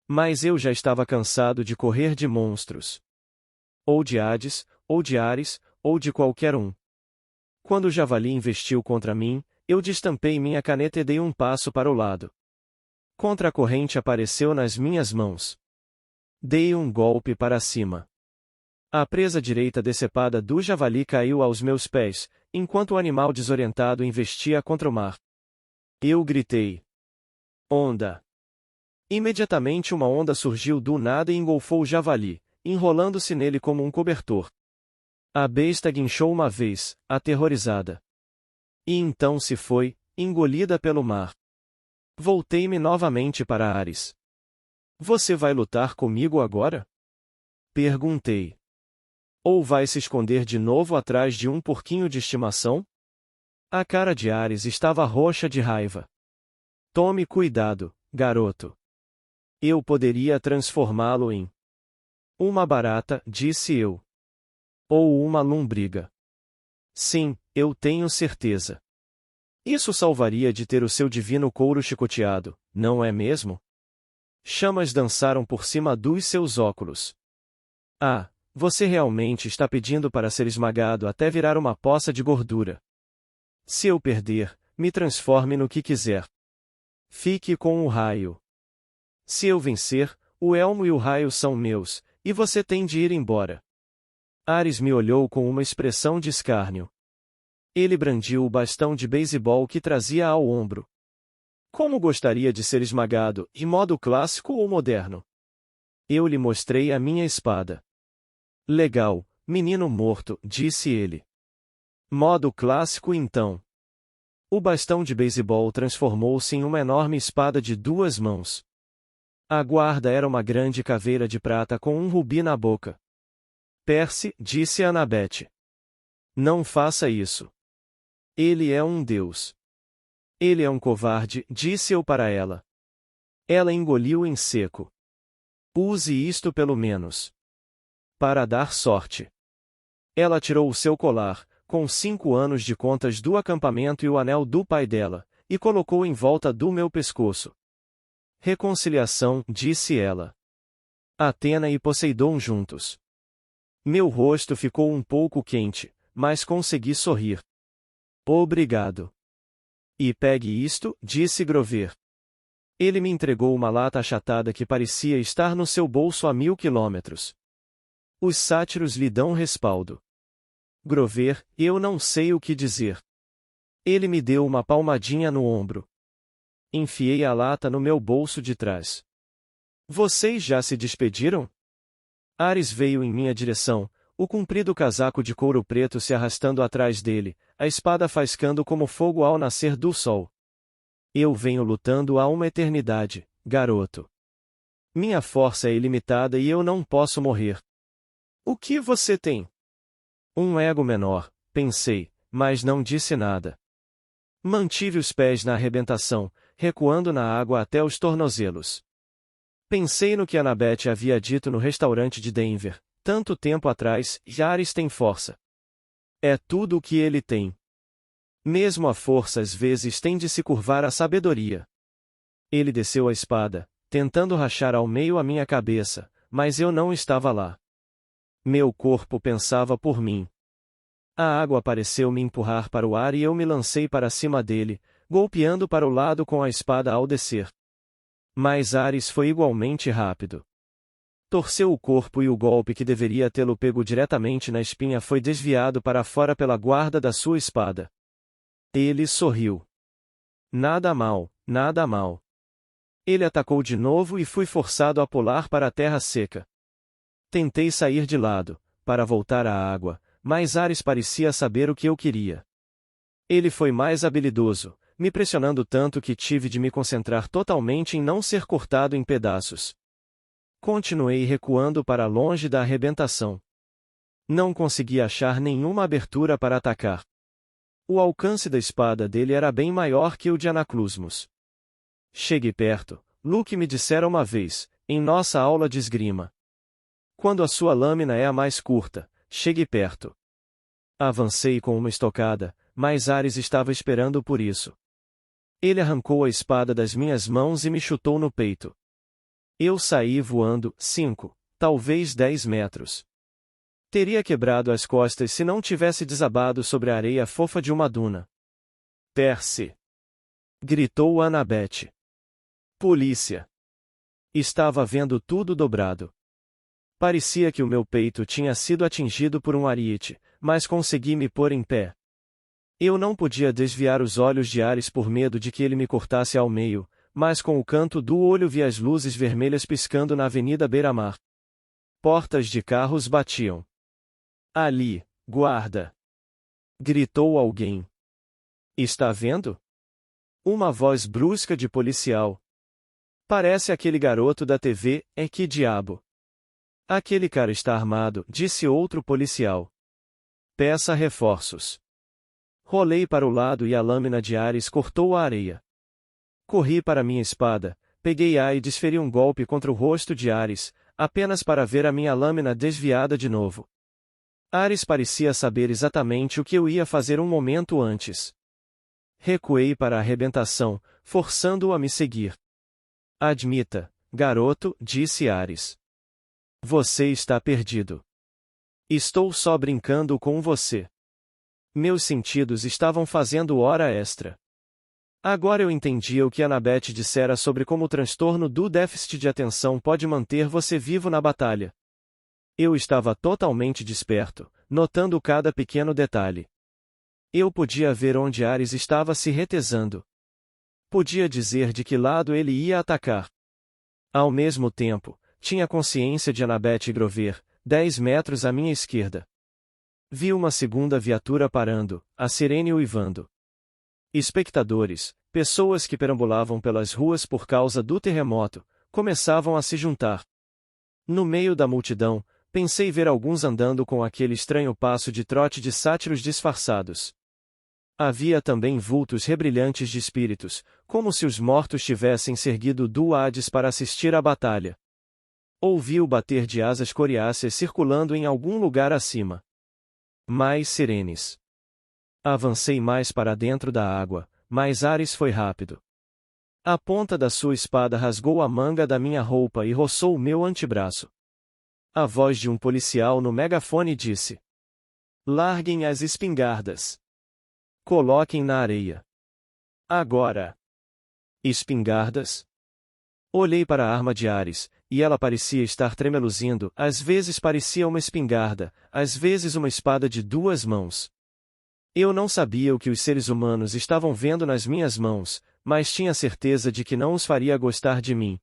Mas eu já estava cansado de correr de monstros. Ou de Hades, ou de Ares, ou de qualquer um. Quando o javali investiu contra mim, eu destampei minha caneta e dei um passo para o lado. Contra a corrente apareceu nas minhas mãos. Dei um golpe para cima. A presa direita decepada do javali caiu aos meus pés, enquanto o animal desorientado investia contra o mar. Eu gritei. Onda! Imediatamente uma onda surgiu do nada e engolfou o javali, enrolando-se nele como um cobertor. A besta guinchou uma vez, aterrorizada. E então se foi, engolida pelo mar. Voltei-me novamente para Ares. Você vai lutar comigo agora? Perguntei. Ou vai se esconder de novo atrás de um porquinho de estimação? A cara de Ares estava roxa de raiva. Tome cuidado, garoto. Eu poderia transformá-lo em uma barata, disse eu. Ou uma lombriga. Sim, eu tenho certeza. Isso salvaria de ter o seu divino couro chicoteado, não é mesmo? Chamas dançaram por cima dos seus óculos. Ah, você realmente está pedindo para ser esmagado até virar uma poça de gordura. Se eu perder, me transforme no que quiser. Fique com o raio. Se eu vencer, o elmo e o raio são meus, e você tem de ir embora. Ares me olhou com uma expressão de escárnio. Ele brandiu o bastão de beisebol que trazia ao ombro. Como gostaria de ser esmagado, em modo clássico ou moderno? Eu lhe mostrei a minha espada. Legal, menino morto, disse ele. Modo clássico então. O bastão de beisebol transformou-se em uma enorme espada de 2 mãos. A guarda era uma grande caveira de prata com um rubi na boca. Percy, disse Annabeth. Não faça isso. Ele é um deus. Ele é um covarde, disse eu para ela. Ela engoliu em seco. Use isto pelo menos. Para dar sorte. Ela tirou o seu colar, com 5 anos de contas do acampamento e o anel do pai dela, e colocou em volta do meu pescoço. Reconciliação, disse ela. Atena e Poseidon juntos. Meu rosto ficou um pouco quente, mas consegui sorrir. Obrigado. E pegue isto, disse Grover. Ele me entregou uma lata achatada que parecia estar no seu bolso a 1000 quilômetros. Os sátiros lhe dão respaldo. Grover, eu não sei o que dizer. Ele me deu uma palmadinha no ombro. Enfiei a lata no meu bolso de trás. Vocês já se despediram? Ares veio em minha direção, o comprido casaco de couro preto se arrastando atrás dele, a espada faiscando como fogo ao nascer do sol. Eu venho lutando há uma eternidade, garoto. Minha força é ilimitada e eu não posso morrer. O que você tem? Um ego menor, pensei, mas não disse nada. Mantive os pés na arrebentação, recuando na água até os tornozelos. Pensei no que Annabeth havia dito no restaurante de Denver, tanto tempo atrás, e Ares tem força. É tudo o que ele tem. Mesmo a força às vezes tem de se curvar à sabedoria. Ele desceu a espada, tentando rachar ao meio a minha cabeça, mas eu não estava lá. Meu corpo pensava por mim. A água pareceu me empurrar para o ar e eu me lancei para cima dele, golpeando para o lado com a espada ao descer. Mas Ares foi igualmente rápido. Torceu o corpo e o golpe que deveria tê-lo pego diretamente na espinha foi desviado para fora pela guarda da sua espada. Ele sorriu. Nada mal, nada mal. Ele atacou de novo e fui forçado a pular para a terra seca. Tentei sair de lado, para voltar à água, mas Ares parecia saber o que eu queria. Ele foi mais habilidoso, me pressionando tanto que tive de me concentrar totalmente em não ser cortado em pedaços. Continuei recuando para longe da arrebentação. Não consegui achar nenhuma abertura para atacar. O alcance da espada dele era bem maior que o de Anaclusmus. Chegue perto, Luke me dissera uma vez, em nossa aula de esgrima. Quando a sua lâmina é a mais curta, chegue perto. Avancei com uma estocada, mas Ares estava esperando por isso. Ele arrancou a espada das minhas mãos e me chutou no peito. Eu saí voando 5, talvez 10 metros. Teria quebrado as costas se não tivesse desabado sobre a areia fofa de uma duna. Percy! Gritou Annabeth. Polícia! Estava vendo tudo dobrado. Parecia que o meu peito tinha sido atingido por um ariete, mas consegui me pôr em pé. Eu não podia desviar os olhos de Ares por medo de que ele me cortasse ao meio, mas com o canto do olho vi as luzes vermelhas piscando na avenida Beira-Mar. Portas de carros batiam. Ali, guarda! Gritou alguém. Está vendo? Uma voz brusca de policial. Parece aquele garoto da TV, que diabo? Aquele cara está armado, disse outro policial. Peça reforços. Rolei para o lado e a lâmina de Ares cortou a areia. Corri para minha espada, peguei-a e desferi um golpe contra o rosto de Ares, apenas para ver a minha lâmina desviada de novo. Ares parecia saber exatamente o que eu ia fazer um momento antes. Recuei para a arrebentação, forçando-o a me seguir. Admita, garoto, disse Ares. Você está perdido. Estou só brincando com você. Meus sentidos estavam fazendo hora extra. Agora eu entendia o que Annabeth dissera sobre como o transtorno do déficit de atenção pode manter você vivo na batalha. Eu estava totalmente desperto, notando cada pequeno detalhe. Eu podia ver onde Ares estava se retesando. Podia dizer de que lado ele ia atacar. Ao mesmo tempo, tinha consciência de Annabeth Grover, 10 metros à minha esquerda. Vi uma segunda viatura parando, a sirene uivando. Espectadores, pessoas que perambulavam pelas ruas por causa do terremoto, começavam a se juntar. No meio da multidão, pensei ver alguns andando com aquele estranho passo de trote de sátiros disfarçados. Havia também vultos rebrilhantes de espíritos, como se os mortos tivessem se erguido do Hades para assistir à batalha. Ouvi o bater de asas coriáceas circulando em algum lugar acima. Mais sirenes. Avancei mais para dentro da água, mas Ares foi rápido. A ponta da sua espada rasgou a manga da minha roupa e roçou o meu antebraço. A voz de um policial no megafone disse: Larguem as espingardas. Coloquem na areia. Agora. Espingardas? Olhei para a arma de Ares, e ela parecia estar tremeluzindo, às vezes parecia uma espingarda, às vezes uma espada de 2 mãos. Eu não sabia o que os seres humanos estavam vendo nas minhas mãos, mas tinha certeza de que não os faria gostar de mim.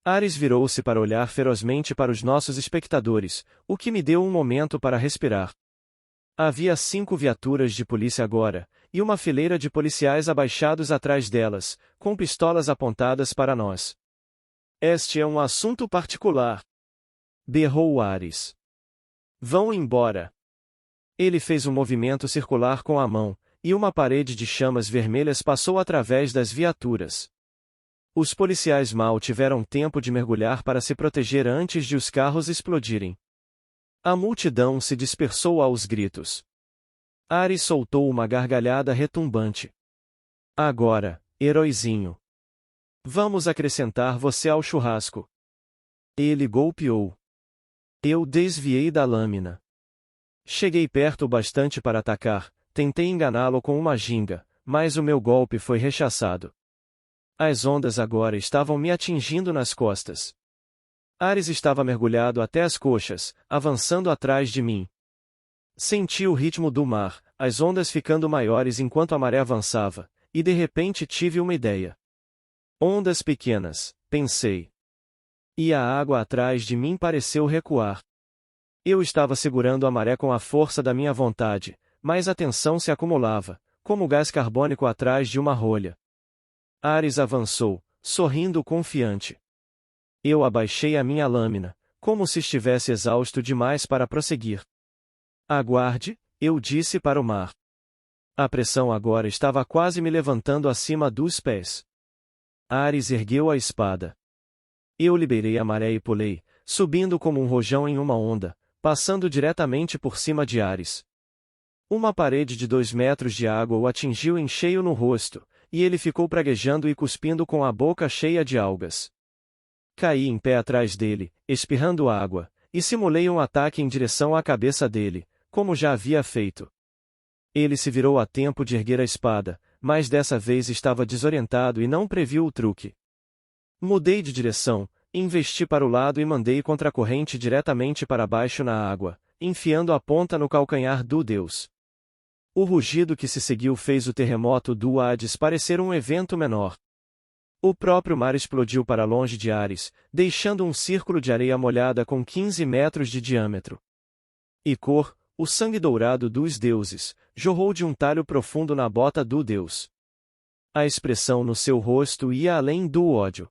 Ares virou-se para olhar ferozmente para os nossos espectadores, o que me deu um momento para respirar. Havia 5 viaturas de polícia agora, e uma fileira de policiais abaixados atrás delas, com pistolas apontadas para nós. Este é um assunto particular. Berrou Ares. Vão embora. Ele fez um movimento circular com a mão, e uma parede de chamas vermelhas passou através das viaturas. Os policiais mal tiveram tempo de mergulhar para se proteger antes de os carros explodirem. A multidão se dispersou aos gritos. Ares soltou uma gargalhada retumbante. Agora, heróizinho. Vamos acrescentar você ao churrasco. Ele golpeou. Eu desviei da lâmina. Cheguei perto o bastante para atacar, tentei enganá-lo com uma ginga, mas o meu golpe foi rechaçado. As ondas agora estavam me atingindo nas costas. Ares estava mergulhado até as coxas, avançando atrás de mim. Senti o ritmo do mar, as ondas ficando maiores enquanto a maré avançava, e de repente tive uma ideia. Ondas pequenas, pensei. E a água atrás de mim pareceu recuar. Eu estava segurando a maré com a força da minha vontade, mas a tensão se acumulava, como gás carbônico atrás de uma rolha. Ares avançou, sorrindo confiante. Eu abaixei a minha lâmina, como se estivesse exausto demais para prosseguir. Aguarde, eu disse para o mar. A pressão agora estava quase me levantando acima dos pés. Ares ergueu a espada. Eu liberei a maré e pulei, subindo como um rojão em uma onda, passando diretamente por cima de Ares. Uma parede de 2 metros de água o atingiu em cheio no rosto, e ele ficou praguejando e cuspindo com a boca cheia de algas. Caí em pé atrás dele, espirrando água, e simulei um ataque em direção à cabeça dele, como já havia feito. Ele se virou a tempo de erguer a espada, mas dessa vez estava desorientado e não previu o truque. Mudei de direção, investi para o lado e mandei contra a corrente diretamente para baixo na água, enfiando a ponta no calcanhar do deus. O rugido que se seguiu fez o terremoto do Hades parecer um evento menor. O próprio mar explodiu para longe de Ares, deixando um círculo de areia molhada com 15 metros de diâmetro. Icor, o sangue dourado dos deuses, jorrou de um talho profundo na bota do deus. A expressão no seu rosto ia além do ódio.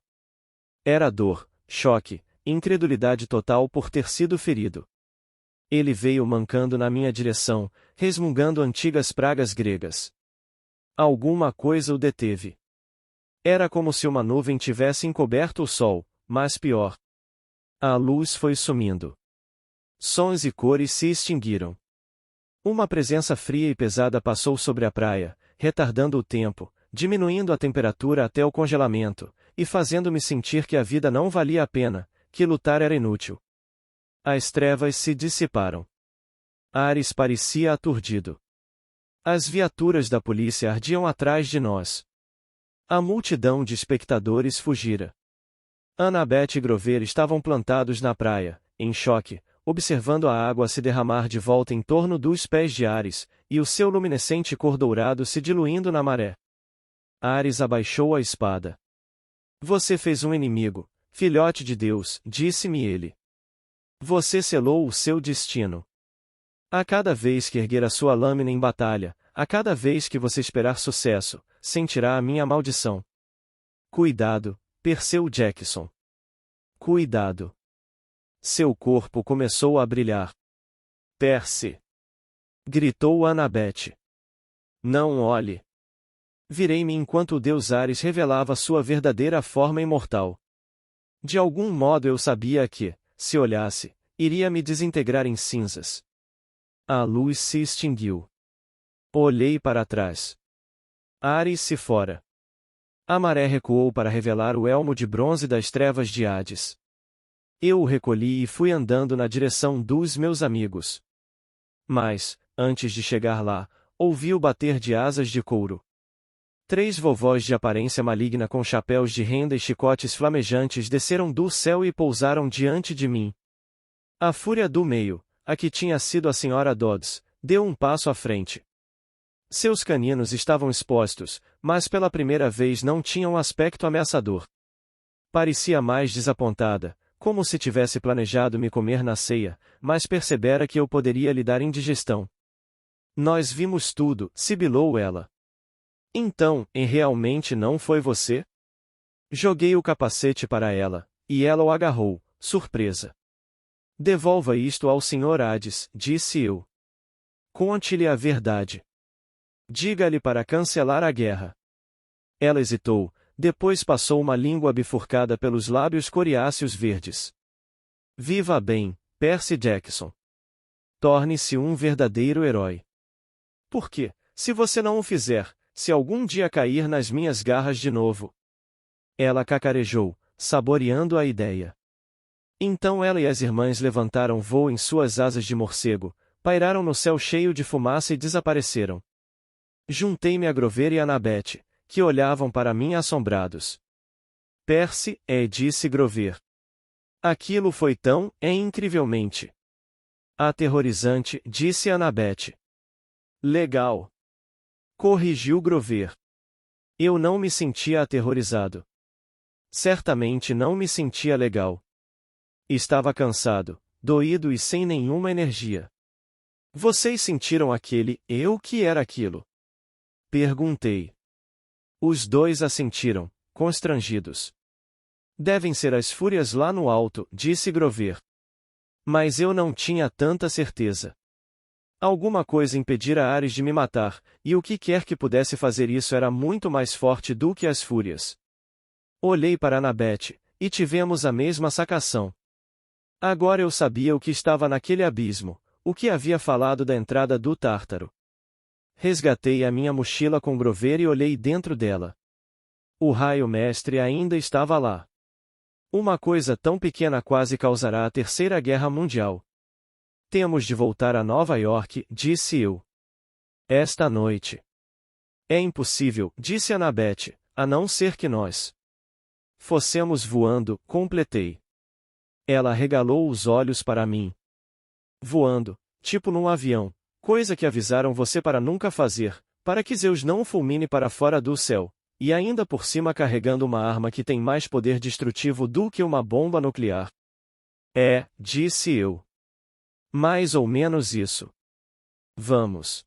Era dor, choque, incredulidade total por ter sido ferido. Ele veio mancando na minha direção, resmungando antigas pragas gregas. Alguma coisa o deteve. Era como se uma nuvem tivesse encoberto o sol, mas pior. A luz foi sumindo. Sons e cores se extinguiram. Uma presença fria e pesada passou sobre a praia, retardando o tempo, diminuindo a temperatura até o congelamento, e fazendo-me sentir que a vida não valia a pena, que lutar era inútil. As trevas se dissiparam. Ares parecia aturdido. As viaturas da polícia ardiam atrás de nós. A multidão de espectadores fugira. Annabeth e Grover estavam plantados na praia, em choque, observando a água se derramar de volta em torno dos pés de Ares, e o seu luminescente cor dourado se diluindo na maré. Ares abaixou a espada. Você fez um inimigo, filhote de Deus, disse-me ele. Você selou o seu destino. A cada vez que erguer a sua lâmina em batalha, a cada vez que você esperar sucesso, sentirá a minha maldição. Cuidado, Perseu Jackson. Cuidado. Seu corpo começou a brilhar. Percy! Gritou Annabeth. Não olhe. Virei-me enquanto o deus Ares revelava sua verdadeira forma imortal. De algum modo eu sabia que, se olhasse, iria me desintegrar em cinzas. A luz se extinguiu. Olhei para trás. Ares se fora. A maré recuou para revelar o elmo de bronze das trevas de Hades. Eu o recolhi e fui andando na direção dos meus amigos. Mas, antes de chegar lá, ouvi o bater de asas de couro. 3 vovós de aparência maligna com chapéus de renda e chicotes flamejantes desceram do céu e pousaram diante de mim. A fúria do meio, a que tinha sido a senhora Dodds, deu um passo à frente. Seus caninos estavam expostos, mas pela primeira vez não tinham aspecto ameaçador. Parecia mais desapontada, como se tivesse planejado me comer na ceia, mas percebera que eu poderia lhe dar indigestão. Nós vimos tudo, sibilou ela. Então, realmente não foi você? Joguei o capacete para ela, e ela o agarrou, surpresa. Devolva isto ao Sr. Hades, disse eu. Conte-lhe a verdade. Diga-lhe para cancelar a guerra. Ela hesitou, depois passou uma língua bifurcada pelos lábios coriáceos verdes. Viva bem, Percy Jackson. Torne-se um verdadeiro herói. Porque, se você não o fizer, se algum dia cair nas minhas garras de novo. Ela cacarejou, saboreando a ideia. Então ela e as irmãs levantaram voo em suas asas de morcego, pairaram no céu cheio de fumaça e desapareceram. Juntei-me a Grover e a Annabeth, que olhavam para mim assombrados. Percy, disse Grover. Aquilo foi tão, incrivelmente aterrorizante, disse Annabeth. Legal. Corrigiu Grover. Eu não me sentia aterrorizado. Certamente não me sentia legal. Estava cansado, doído e sem nenhuma energia. Vocês sentiram aquele, o que era aquilo? Perguntei. Os dois assentiram, constrangidos. Devem ser as fúrias lá no alto, disse Grover. Mas eu não tinha tanta certeza. Alguma coisa impedira Ares de me matar, e o que quer que pudesse fazer isso era muito mais forte do que as fúrias. Olhei para Annabeth, e tivemos a mesma sacação. Agora eu sabia o que estava naquele abismo, o que havia falado da entrada do Tártaro. Resgatei a minha mochila com Grover e olhei dentro dela. O raio mestre ainda estava lá. Uma coisa tão pequena quase causará a Terceira Guerra Mundial. Temos de voltar a Nova York, disse eu. Esta noite. É impossível, disse Annabeth, a não ser que nós fossemos voando, completei. Ela regalou os olhos para mim. Voando, tipo num avião, coisa que avisaram você para nunca fazer, para que Zeus não o fulmine para fora do céu, e ainda por cima carregando uma arma que tem mais poder destrutivo do que uma bomba nuclear. É, disse eu. Mais ou menos isso. Vamos.